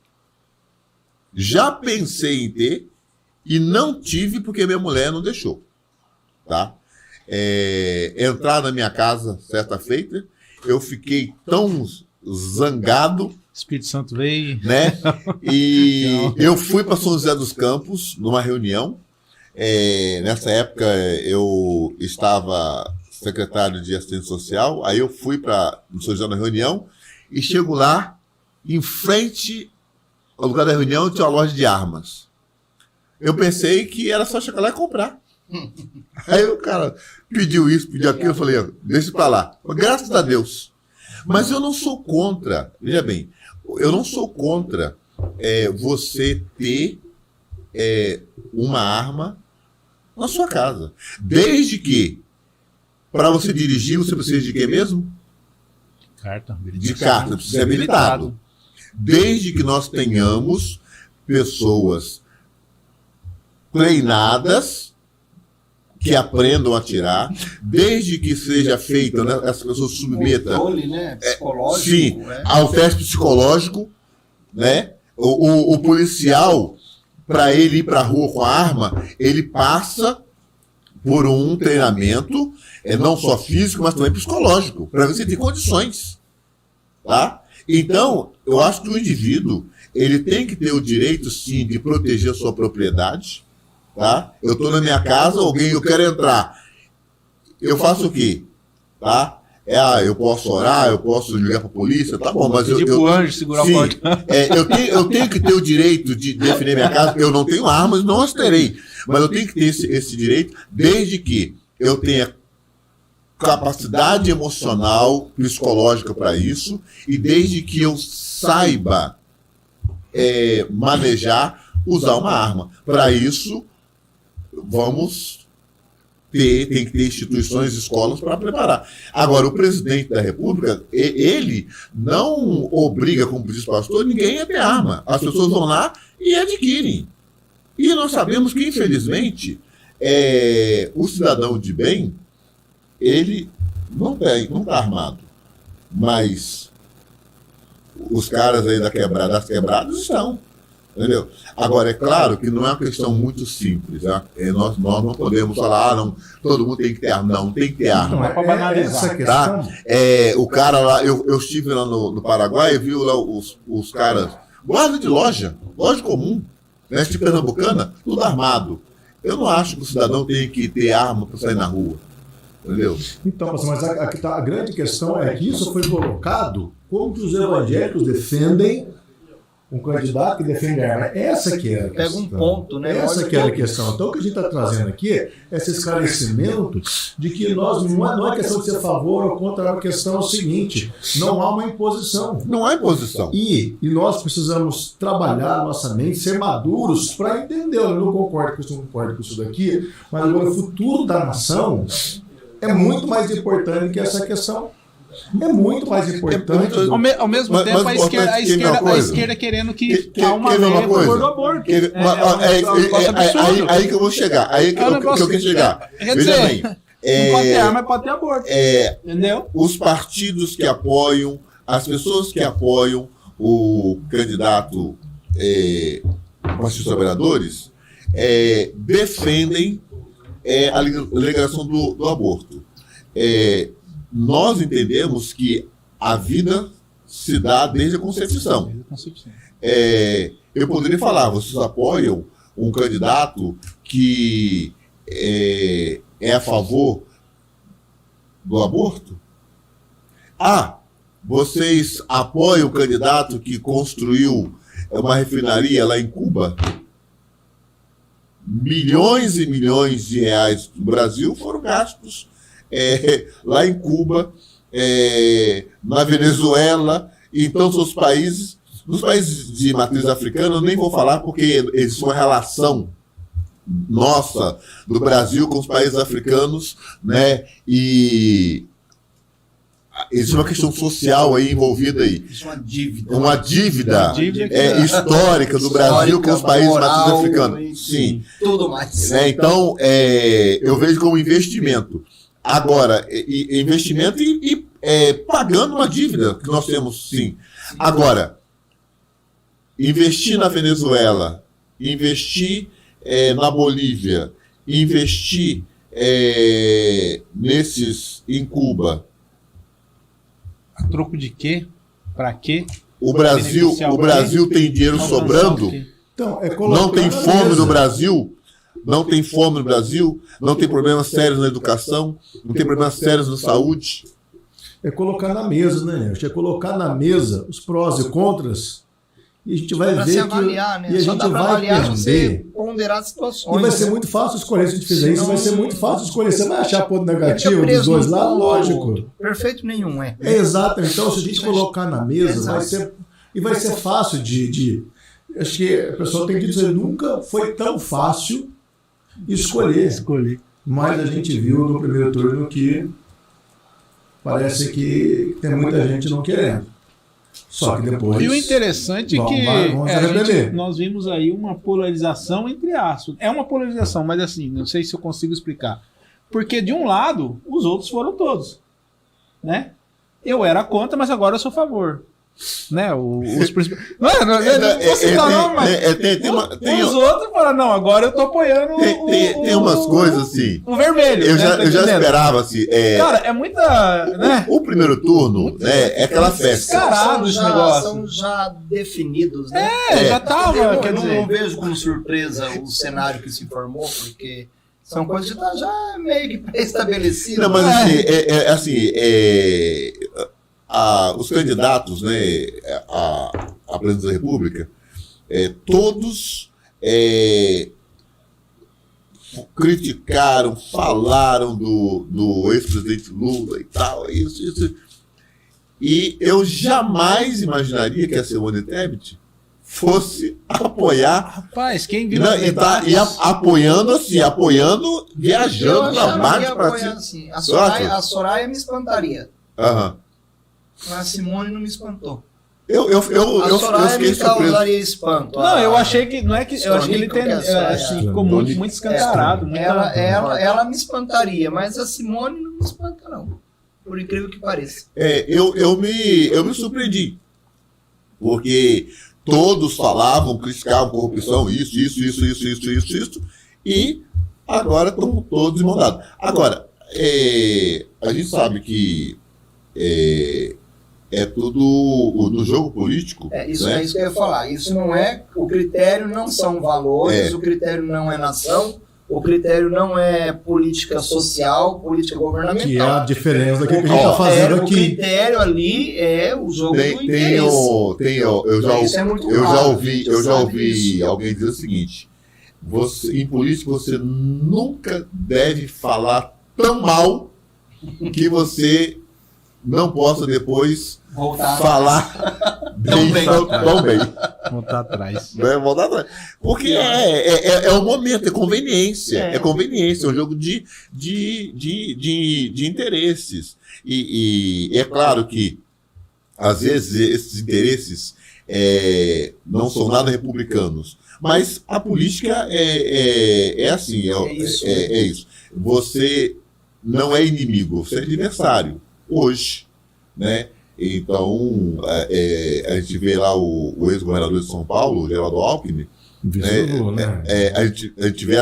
Já pensei em ter e não tive porque minha mulher não deixou. Tá? Entrar na minha casa certa feita, eu fiquei tão zangado, Espírito Santo veio. né? E eu fui para São José dos Campos numa reunião. Nessa época eu estava secretário de assistência social, aí eu fui para São José na reunião e chego lá, em frente ao lugar da reunião tinha uma loja de armas. Eu pensei que era só chegar lá e comprar. Aí o cara pediu isso, pediu aquilo, eu falei, deixa pra lá. Graças a Deus. Mas eu não sou contra, veja bem, eu não sou contra você ter uma arma na sua casa. Desde que, para você dirigir, você precisa de quê mesmo? Carta. De carta, precisa ser habilitado. Desde que nós tenhamos pessoas treinadas que aprendam a atirar, desde que seja feita, né, essa pessoa submeta Controle, né? Psicológico. sim, ao teste psicológico, né? O policial, para ele ir para a rua com a arma, ele passa por um treinamento, não só físico, mas também psicológico, para ver se tem condições. Tá? Então, eu acho que o indivíduo ele tem que ter o direito, sim, de proteger a sua propriedade. Tá? Eu estou na minha casa, eu quero entrar. Eu faço o quê? Tá? Eu posso orar, eu posso ligar para a polícia, tá bom, mas Pedir pro anjo segurar sim, o portão. eu tenho que ter o direito de defender minha casa. Eu não tenho armas, não as terei. Mas eu tenho que ter esse direito, desde que eu tenha capacidade emocional, psicológica para isso, e desde que eu saiba manejar, usar uma arma. Para isso, tem que ter instituições, escolas para preparar. Agora, o presidente da República, ele não obriga, como diz o pastor, ninguém a ter arma. As pessoas vão lá e adquirem. E nós sabemos que, infelizmente, o cidadão de bem, ele não está armado, mas os caras aí das quebradas estão. Entendeu? Agora, é claro que não é uma questão muito simples. Né? Nós não podemos falar, não, todo mundo tem que ter arma. Não, tem que ter arma. Não é para banalizar. Essa questão. Tá? O cara lá, eu estive lá no Paraguai e vi lá os caras, guarda de loja comum, né, tipo pernambucana, tudo armado. Eu não acho que o cidadão tem que ter arma para sair na rua. Entendeu? Então, mas a grande questão é que isso foi colocado como que os evangélicos defendem um candidato que defende a arma. Essa que é a questão. Pega um ponto, né? Essa que é a questão. Então, o que a gente está trazendo aqui é esse esclarecimento de que nós não é questão de ser a favor ou contra, a questão é o seguinte: não há uma imposição. Não há imposição. E nós precisamos trabalhar a nossa mente, ser maduros para entender. Eu não concordo com isso, não concordo com isso daqui, mas agora o futuro da nação é muito mais importante que essa questão. É muito mais importante. Ao mesmo tempo, a esquerda querendo que há uma lei a favor do aborto. Aí que eu vou chegar. Aí que eu quero chegar. Quer Veja dizer, bem. não pode ter arma, mas pode ter aborto. Entendeu? Os partidos que apoiam, as pessoas que apoiam o candidato Partido dos Trabalhadores defendem a legalização do aborto. Nós entendemos que a vida se dá desde a concepção. Eu poderia falar, vocês apoiam um candidato que é a favor do aborto? Vocês apoiam o candidato que construiu uma refinaria lá em Cuba? Milhões e milhões de reais do Brasil foram gastos lá em Cuba, na Venezuela, e em tantos outros países. Nos países de matriz africana, eu nem vou falar porque existe uma relação nossa do Brasil com os países africanos, né? E existe uma questão social aí envolvida aí. Isso é uma dívida. Uma dívida histórica do Brasil com os países de matriz africanos. Sim. Tudo mais. Então, eu vejo como investimento. Agora, investimento e pagando uma dívida que nós temos, sim. Agora, investir na Venezuela, investir na Bolívia, investir em Cuba. A troco de quê? Para quê? O Brasil tem dinheiro sobrando? Então, não tem fome no Brasil? Não tem fome no Brasil, não tem problemas sérios na educação, não tem problemas sérios na saúde. É colocar na mesa, né? É colocar na mesa os prós e contras e a gente vai ver avaliar, né? E a gente vai entender. Ponderar situações. E vai ser muito fácil escolher, se a gente fizer isso, vai ser muito fácil escolher. Você vai achar ponto negativo dos dois lados? Lógico. Perfeito nenhum, Exato. Então, se a gente colocar na mesa, vai ser fácil de... Acho que a pessoa tem que dizer, nunca foi tão fácil escolher. Mas a gente viu no primeiro turno que parece que tem muita gente não querendo. Só que depois... E o interessante é que nós vimos aí uma polarização entre aspas. É uma polarização, mas assim, não sei se eu consigo explicar. Porque de um lado, os outros foram todos. Né? Eu era contra, mas agora eu sou a favor. Né? Os outros falaram, não, agora eu tô apoiando tem umas coisas assim. O vermelho. Eu já esperava assim. Cara, é muita. Né? O primeiro turno é aquela festa. São já definidos, né? Já tava. Eu não vejo como surpresa o cenário que se formou, porque são coisas que tá já meio que pré-estabelecidas. Não, mas assim, os candidatos, né, à presidência da República, todos criticaram, falaram do ex-presidente Lula e tal, isso. E eu jamais imaginaria que a Simone Tebet fosse apoiar. Rapaz, quem viu apoiando, viajando na marcha para cima. Assim. A Soraya me espantaria. Aham. A Simone não me espantou. A Soraya fiquei me surpreso. causaria espanto. Não, eu achei que. Não é que. Eu acho que ele Estônico, tem. que é Assim, ficou muito escancarado. Ela me espantaria, mas a Simone não me espanta, não. Por incrível que pareça. Eu me surpreendi. Porque todos falavam, criticavam corrupção, isso. E agora estão todos desmontados. Agora, a gente sabe que é tudo no jogo político. Isso né? é isso que eu ia falar. Isso não é. O critério não são valores, o critério não é nação, o critério não é política social, política governamental. Que é a diferença daquilo que a gente está fazendo O aqui. critério ali é o jogo do interesse. Isso é muito eu claro, já ouvi alguém dizer o seguinte: em política você nunca deve falar tão mal que você não possa depois Voltar falar Tão bem. tão bem. Voltar atrás. Né? Voltar atrás. Porque é o momento, é conveniência. É conveniência, é um jogo de interesses. E é claro que, às vezes, esses interesses não são nada republicanos. Mas a política é assim, é isso. Você não é inimigo, você é adversário. Hoje, né? Então, a gente vê lá o ex-governador de São Paulo, Geraldo Alckmin, a gente vê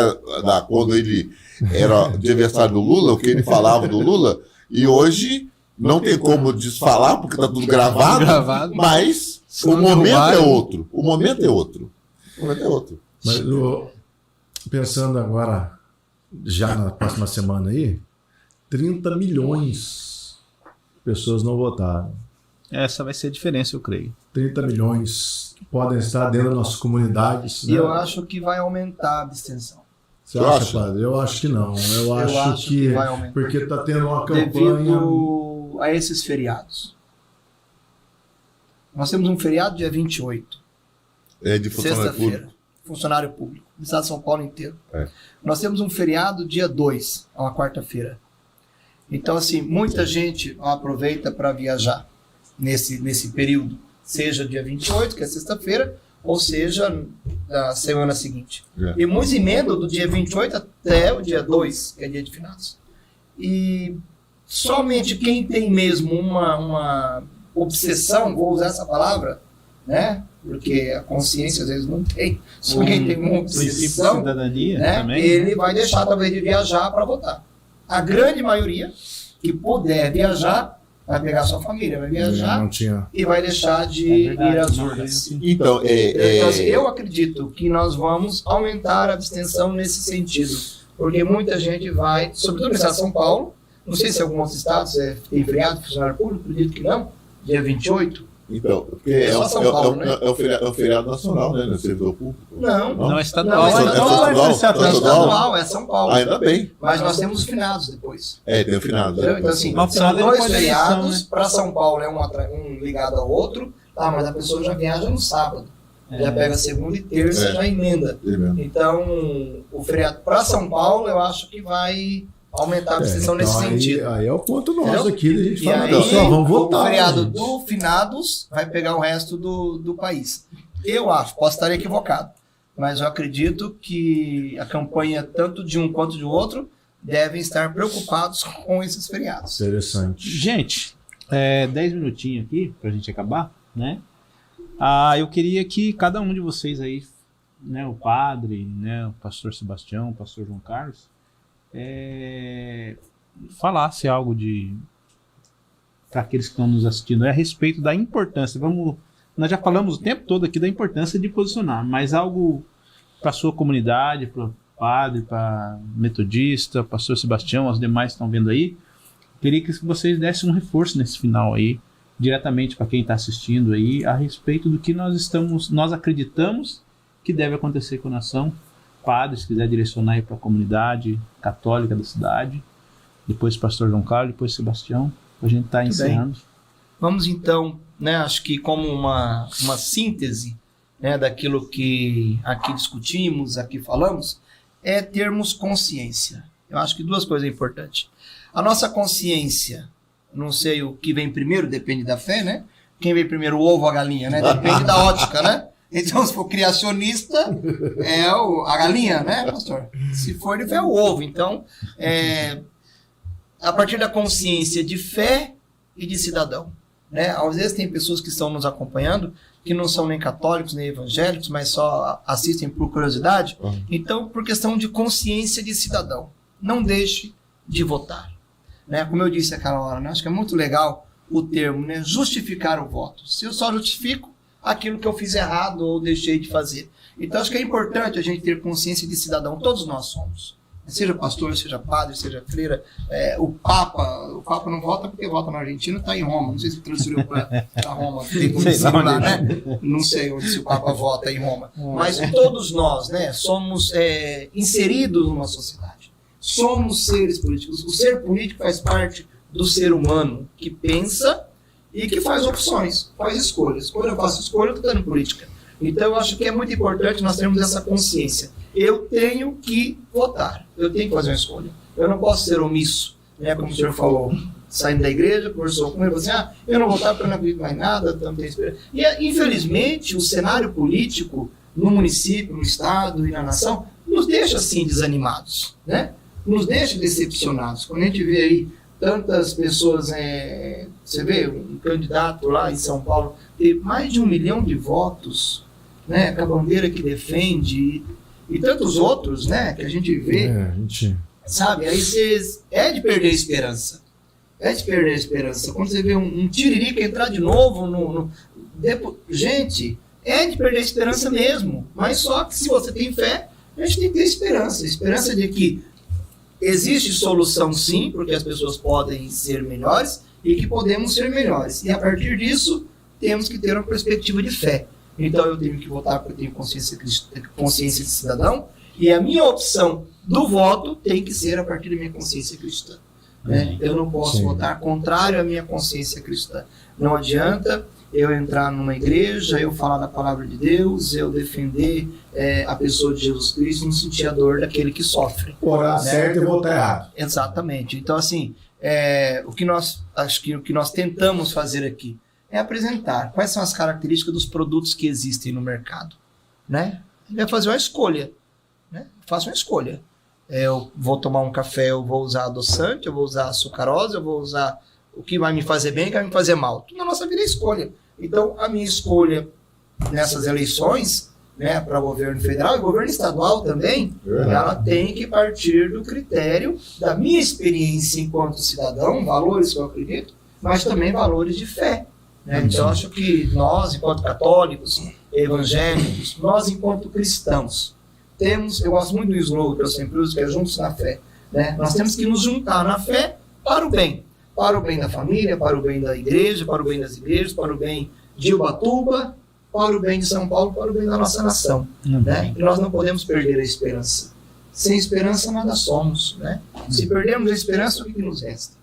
quando ele era adversário do Lula, o que ele falava do Lula, e hoje não tem como desfalar, porque está tudo gravado, mas o momento é outro. O momento é outro. Mas pensando agora, já na próxima semana aí, 30 milhões de pessoas não votaram. Essa vai ser a diferença, eu creio. 30 milhões que podem estar dentro das nossas comunidades. E eu acho que vai aumentar a abstenção. Você acha, padre? Eu acho que não. Eu acho que vai aumentar. porque está tendo uma campanha... Devido a esses feriados. Nós temos um feriado dia 28. De funcionário público. Sexta-feira. Funcionário público. No estado de São Paulo inteiro. Nós temos um feriado dia 2, uma quarta-feira. Então, assim, muita gente aproveita para viajar nesse período. Seja dia 28, que é sexta-feira, ou seja, na semana seguinte. E muitos emendam do dia 28 até o dia 2, que é dia de finados. E somente quem tem mesmo uma obsessão, vou usar essa palavra, né? Porque a consciência às vezes não tem. Só quem tem uma obsessão, de cidadania, né? também. Ele vai deixar talvez de viajar para votar. A grande maioria que puder viajar vai pegar sua família, vai viajar e vai deixar de ir às urnas. Então, Então, assim, eu acredito que nós vamos aumentar a abstenção nesse sentido, porque muita gente vai, sobretudo no estado de São Paulo, não sei se alguns estados tem feriado funcionário público, acredito que não, dia 28. Então, porque É só São Paulo, né? é um feriado nacional, né? No servidor público. Não, é estadual. É estadual, é São Paulo. Ainda bem. Mas nós temos finados depois. Tem o finado. Então, assim, Mas são finado dois depois da feriados. eleição, né? Para São Paulo é um ligado ao outro, mas a pessoa já viaja no sábado. Já pega segunda e terça, já emenda. Então, o feriado para São Paulo, eu acho que vai aumentar a abstenção nesse sentido. Aí é o ponto nosso aqui, a gente E fala, aí, pessoal, vamos votar. o feriado gente. do finados vai pegar o resto do país. Eu acho, posso estar equivocado, mas eu acredito que a campanha, tanto de um quanto de outro, devem estar preocupados com esses feriados. Interessante. Gente, 10 minutinhos aqui pra gente acabar, né? Eu queria que cada um de vocês aí, né, o padre, né, o pastor Sebastião, o pastor João Carlos, falasse algo para aqueles que estão nos assistindo a respeito da importância. Nós já falamos o tempo todo aqui da importância de posicionar, mas algo para a sua comunidade, para o padre, para metodista, pastor Sebastião, os demais que estão vendo aí. Queria que vocês dessem um reforço nesse final aí, diretamente para quem está assistindo aí, a respeito do que nós acreditamos que deve acontecer com a nação. Padre, se quiser direcionar aí para a comunidade católica da cidade, depois pastor João Carlos, depois Sebastião, a gente está encerrando. Vamos então, né, acho que como uma síntese, né, daquilo que aqui discutimos, aqui falamos, é termos consciência. Eu acho que duas coisas importantes. A nossa consciência, não sei o que vem primeiro, depende da fé, né? quem veio primeiro, o ovo ou a galinha, né? Depende da ótica, né? Então, se for criacionista, é a galinha, né, pastor? Se for, ele é o ovo. Então, a partir da consciência de fé e de cidadão, né? Às vezes tem pessoas que estão nos acompanhando que não são nem católicos, nem evangélicos, mas só assistem por curiosidade. Então, por questão de consciência de cidadão, não deixe de votar. Né? Como eu disse aquela hora, né? Acho que é muito legal o termo, né? Justificar o voto. Se eu só justifico aquilo que eu fiz errado ou deixei de fazer. Então, acho que é importante a gente ter consciência de cidadão. Todos nós somos. Seja pastor, seja padre, seja freira. O Papa não vota porque vota na Argentina, está em Roma. Não sei se transferiu para Roma. Tem como lá, né? Não sei onde se o Papa vota em Roma. Mas todos nós, né, somos inseridos numa sociedade. Somos seres políticos. O ser político faz parte do ser humano que pensa e que faz opções, faz escolhas. Quando eu faço escolha, eu estou dando política. Então, eu acho que é muito importante nós termos essa consciência. Eu tenho que votar, eu tenho que fazer uma escolha. Eu não posso ser omisso, né? Como o senhor falou, saindo da igreja, conversou com ele, falou assim, eu não vou votar porque eu não acredito mais nada, não tenho esperança. E, infelizmente, o cenário político no município, no estado e na nação nos deixa, assim, desanimados, né? Nos deixa decepcionados. Quando a gente vê aí tantas pessoas, você vê um candidato lá em São Paulo ter mais de 1 milhão de votos, né, com a bandeira que defende, e tantos outros, né, que a gente vê, sabe, aí é de perder a esperança. É de perder a esperança. Quando você vê um Tiririca entrar de novo gente, é de perder a esperança mesmo. Mas só que se você tem fé, a gente tem que ter esperança. Esperança de que existe solução sim, porque as pessoas podem ser melhores e que podemos ser melhores. E a partir disso, temos que ter uma perspectiva de fé. Então eu tenho que votar porque eu tenho consciência de cidadão, e a minha opção do voto tem que ser a partir da minha consciência cristã. Né? Eu não posso votar contrário à minha consciência cristã. Não adianta eu entrar numa igreja, eu falar da palavra de Deus, eu defender a pessoa de Jesus Cristo, não sentir a dor daquele que sofre. Orar certo e votar errado. Exatamente. Então, assim, o que nós tentamos fazer aqui é apresentar quais são as características dos produtos que existem no mercado, né? É fazer uma escolha, né? Faça uma escolha. Eu vou tomar um café, eu vou usar adoçante, eu vou usar açucarose, eu vou usar o que vai me fazer bem e o que vai me fazer mal. Tudo na nossa vida é escolha. Então, a minha escolha nessas eleições, né, para o governo federal e governo estadual também, ela tem que partir do critério da minha experiência enquanto cidadão, valores que eu acredito, mas também valores de fé. Né? Então, acho que nós, enquanto católicos, evangélicos, nós, enquanto cristãos, eu gosto muito do slogan que eu sempre uso, que é juntos na fé. Né? Nós temos que nos juntar na fé para o bem da família, para o bem da igreja, para o bem das igrejas, para o bem de Ubatuba, para o bem de São Paulo, para o bem da nossa nação. Né? E nós não podemos perder a esperança. Sem esperança, nada somos. Né? Se perdermos a esperança, o que nos resta?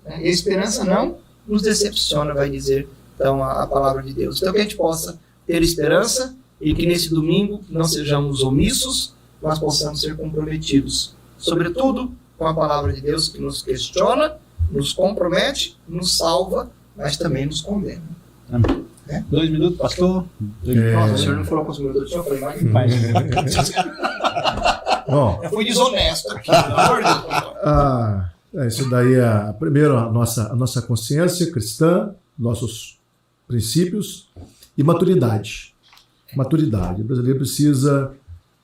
Né? E a esperança não nos decepciona, vai dizer então a palavra de Deus. Então que a gente possa ter esperança e que nesse domingo não sejamos omissos, mas possamos ser comprometidos, sobretudo com a palavra de Deus que nos questiona, nos compromete, nos salva, mas também nos condena. Amém. 2 minutos, pastor. Nossa, o senhor não falou com os minutos, eu falei mais. Bom, Eu fui desonesto aqui. Isso daí é primeiro a nossa consciência cristã, nossos princípios e maturidade. Maturidade. O brasileiro precisa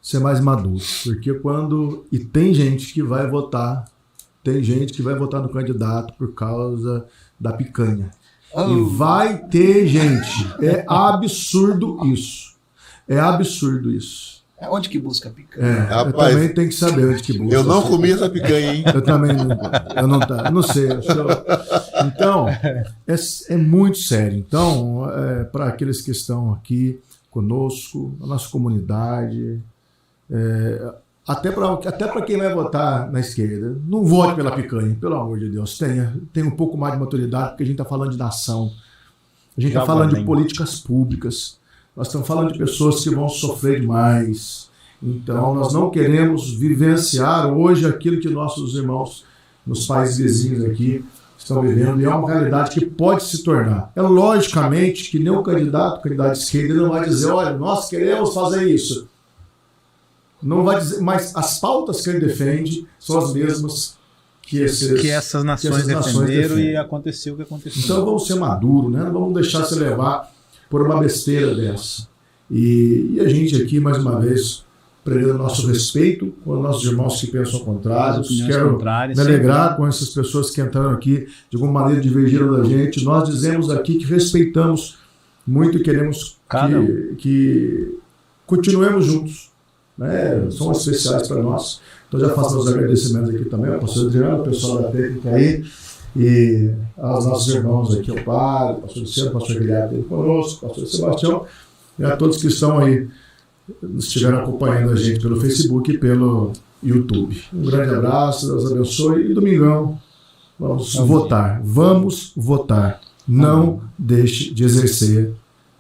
ser mais maduro, porque tem gente que vai votar no candidato por causa da picanha. E vai ter gente. É absurdo isso. Onde que busca a picanha? Eu também tenho que saber onde que busca. Eu não comi essa picanha, hein? Eu também não sei. Então, é muito sério. Então, para aqueles que estão aqui conosco, a nossa comunidade, até para quem vai votar na esquerda, não vote pela picanha, pelo amor de Deus. Tenha um pouco mais de maturidade, porque a gente está falando de nação. A gente está falando de políticas públicas. Nós estamos falando de pessoas que vão sofrer demais. Então, nós não queremos vivenciar hoje aquilo que nossos irmãos nos países vizinhos aqui estão vivendo, e é uma realidade que pode se tornar. É logicamente que nem o candidato de esquerda não vai dizer, olha, nós queremos fazer isso. Não vai dizer, mas as pautas que ele defende são as mesmas que essas nações defenderam e aconteceu o que aconteceu. Então vamos ser maduros, né? Não vamos deixar se levar por uma besteira dessa. E a gente aqui, mais uma vez, prendendo nosso respeito com os nossos irmãos que pensam ao contrário. Quero me alegrar com essas pessoas que entraram aqui, de alguma maneira divergiram da gente. Nós dizemos aqui que respeitamos muito e queremos que continuemos juntos. Né? São especiais para nós. Então já faço meus agradecimentos aqui também ao pastor Adriano, ao pessoal da técnica aí, e aos nossos irmãos aqui, ao padre, ao pastor Luciano, ao pastor Guilherme conosco, ao pastor Sebastião, e a todos que estão aí, estiveram acompanhando a gente pelo Facebook e pelo YouTube. Um grande abraço, Deus abençoe, e domingão vamos votar. Vamos votar. Não deixe de exercer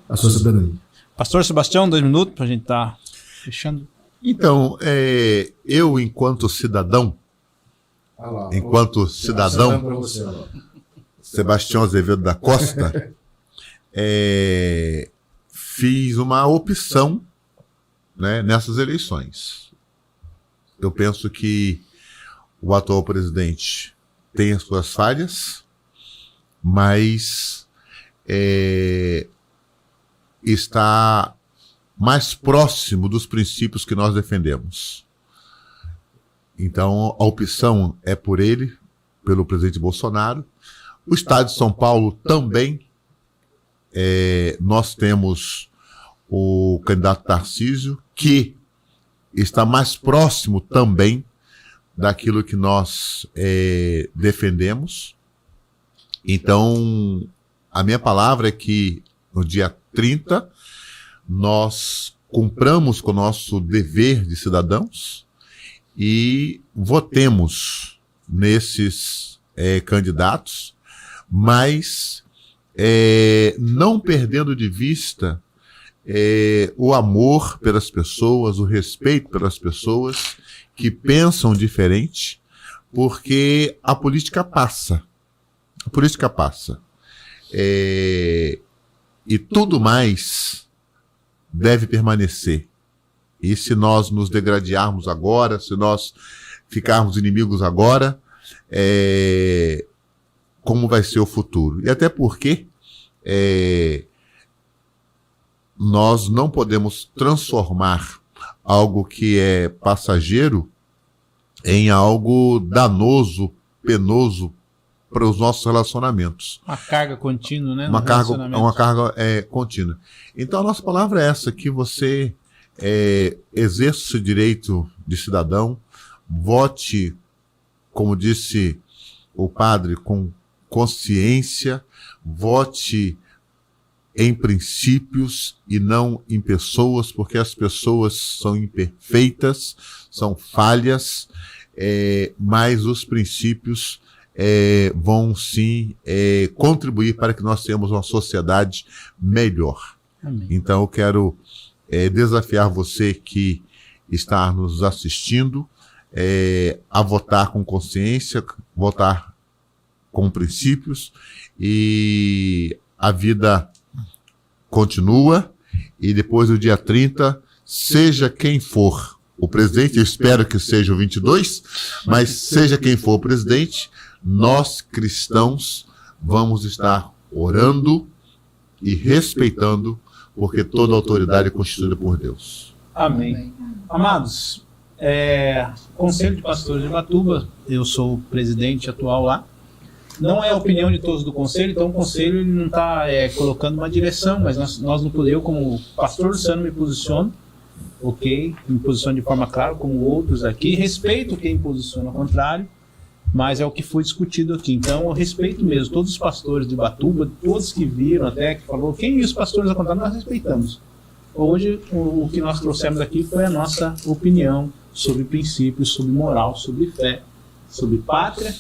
a sua cidadania. Pastor Sebastião, 2 minutos para a gente estar fechando. Então, eu, enquanto cidadão, Sebastião Azevedo da Costa, fiz uma opção, né, nessas eleições. Eu penso que o atual presidente tem as suas falhas, mas está mais próximo dos princípios que nós defendemos. Então, a opção é por ele, pelo presidente Bolsonaro. O Estado de São Paulo também. Nós temos o candidato Tarcísio, que está mais próximo também daquilo que nós defendemos. Então, a minha palavra é que no dia 30, nós cumpramos com o nosso dever de cidadãos e votemos nesses candidatos, mas não perdendo de vista o amor pelas pessoas, o respeito pelas pessoas que pensam diferente, porque a política passa. A política passa. E tudo mais deve permanecer. E se nós nos degradarmos agora, se nós ficarmos inimigos agora, como vai ser o futuro? E até porque nós não podemos transformar algo que é passageiro em algo danoso, penoso para os nossos relacionamentos. Uma carga contínua, né? Uma carga contínua. Então a nossa palavra é essa, que você exerça o seu direito de cidadão, vote, como disse o padre, com consciência, vote em princípios e não em pessoas, porque as pessoas são imperfeitas, são falhas, mas os princípios vão sim contribuir para que nós tenhamos uma sociedade melhor. Amém. Então eu quero desafiar você que está nos assistindo a votar com consciência, votar com princípios, e a vida continua, e depois do dia 30, seja quem for o presidente, eu espero que seja o 22, mas seja quem for o presidente, nós cristãos vamos estar orando e respeitando, porque toda autoridade é constituída por Deus. Amém. Amados, Conselho de Pastores de Ubatuba, eu sou o presidente atual lá. Não é a opinião de todos do conselho, então o conselho ele não está colocando uma direção, mas nós não podemos, eu como pastor Luciano me posiciono, ok? Me posiciono de forma clara, como outros aqui, respeito quem posiciona ao contrário, mas é o que foi discutido aqui. Então eu respeito mesmo todos os pastores de Ubatuba, todos que viram até, que falou, quem e os pastores ao contrário, nós respeitamos. Hoje o que nós trouxemos aqui foi a nossa opinião sobre princípios, sobre moral, sobre fé, sobre pátria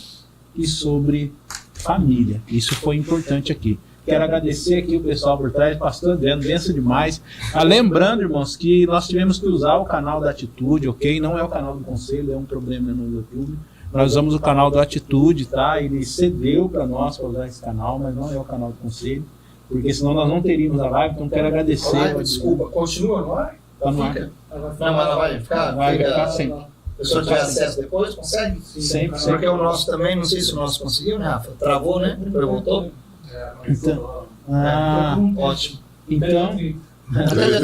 e sobre família. Isso foi importante aqui. Quero agradecer aqui o pessoal por trás, pastor Adriano, benção demais. Lembrando, irmãos, que nós tivemos que usar o canal da Atitude, ok? Não é o canal do Conselho, é um problema no YouTube. Nós usamos o canal do Atitude, tá? Ele cedeu para nós para usar esse canal, mas não é o canal do conselho, porque senão nós não teríamos a live. Então quero agradecer. Desculpa, continua no ar? Tá no ar. Fica. Não, mas ela vai ficar? Vai ficar sempre. A pessoa tiver acesso depois, consegue? Sempre. Porque o nosso também, não sei se o nosso conseguiu, né, Rafa? Travou, né? Depois voltou. Então, Ótimo. então, Até já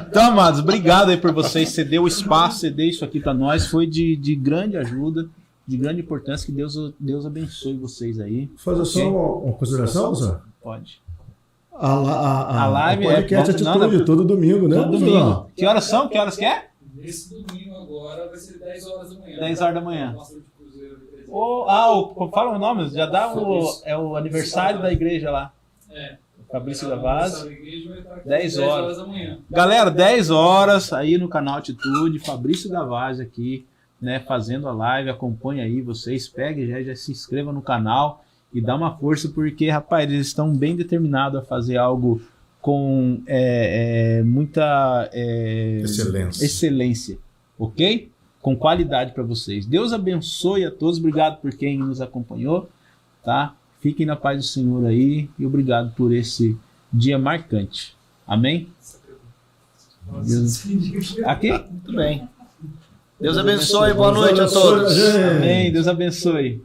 então, amados, obrigado aí por vocês ceder o espaço, ceder isso aqui para nós. Foi de grande ajuda, de grande importância. Que Deus abençoe vocês aí. Fazer só uma consideração, Zé? Pode. A live o podcast é Atitude, todo domingo, né? Todo domingo. Que horas são? Que horas que é? Nesse domingo agora vai ser 10 horas da manhã. 10 horas da manhã. Nossa, de cruzeiro de presente. Fala o nome, já dá o aniversário da igreja lá. É. Fabrício Gavazzi. 10 10 horas da manhã. Galera, 10 horas aí no canal Atitude, Fabrício Gavazzi aqui, né, fazendo a live. Acompanha aí vocês, peguem já se inscreva no canal e dá uma força, porque, rapaz, eles estão bem determinados a fazer algo com muita excelência, ok? Com qualidade para vocês. Deus abençoe a todos, obrigado por quem nos acompanhou, tá? Fiquem na paz do Senhor aí e obrigado por esse dia marcante. Amém? Deus... Aqui? Muito bem. Deus abençoe, boa noite a todos. Amém, Deus abençoe.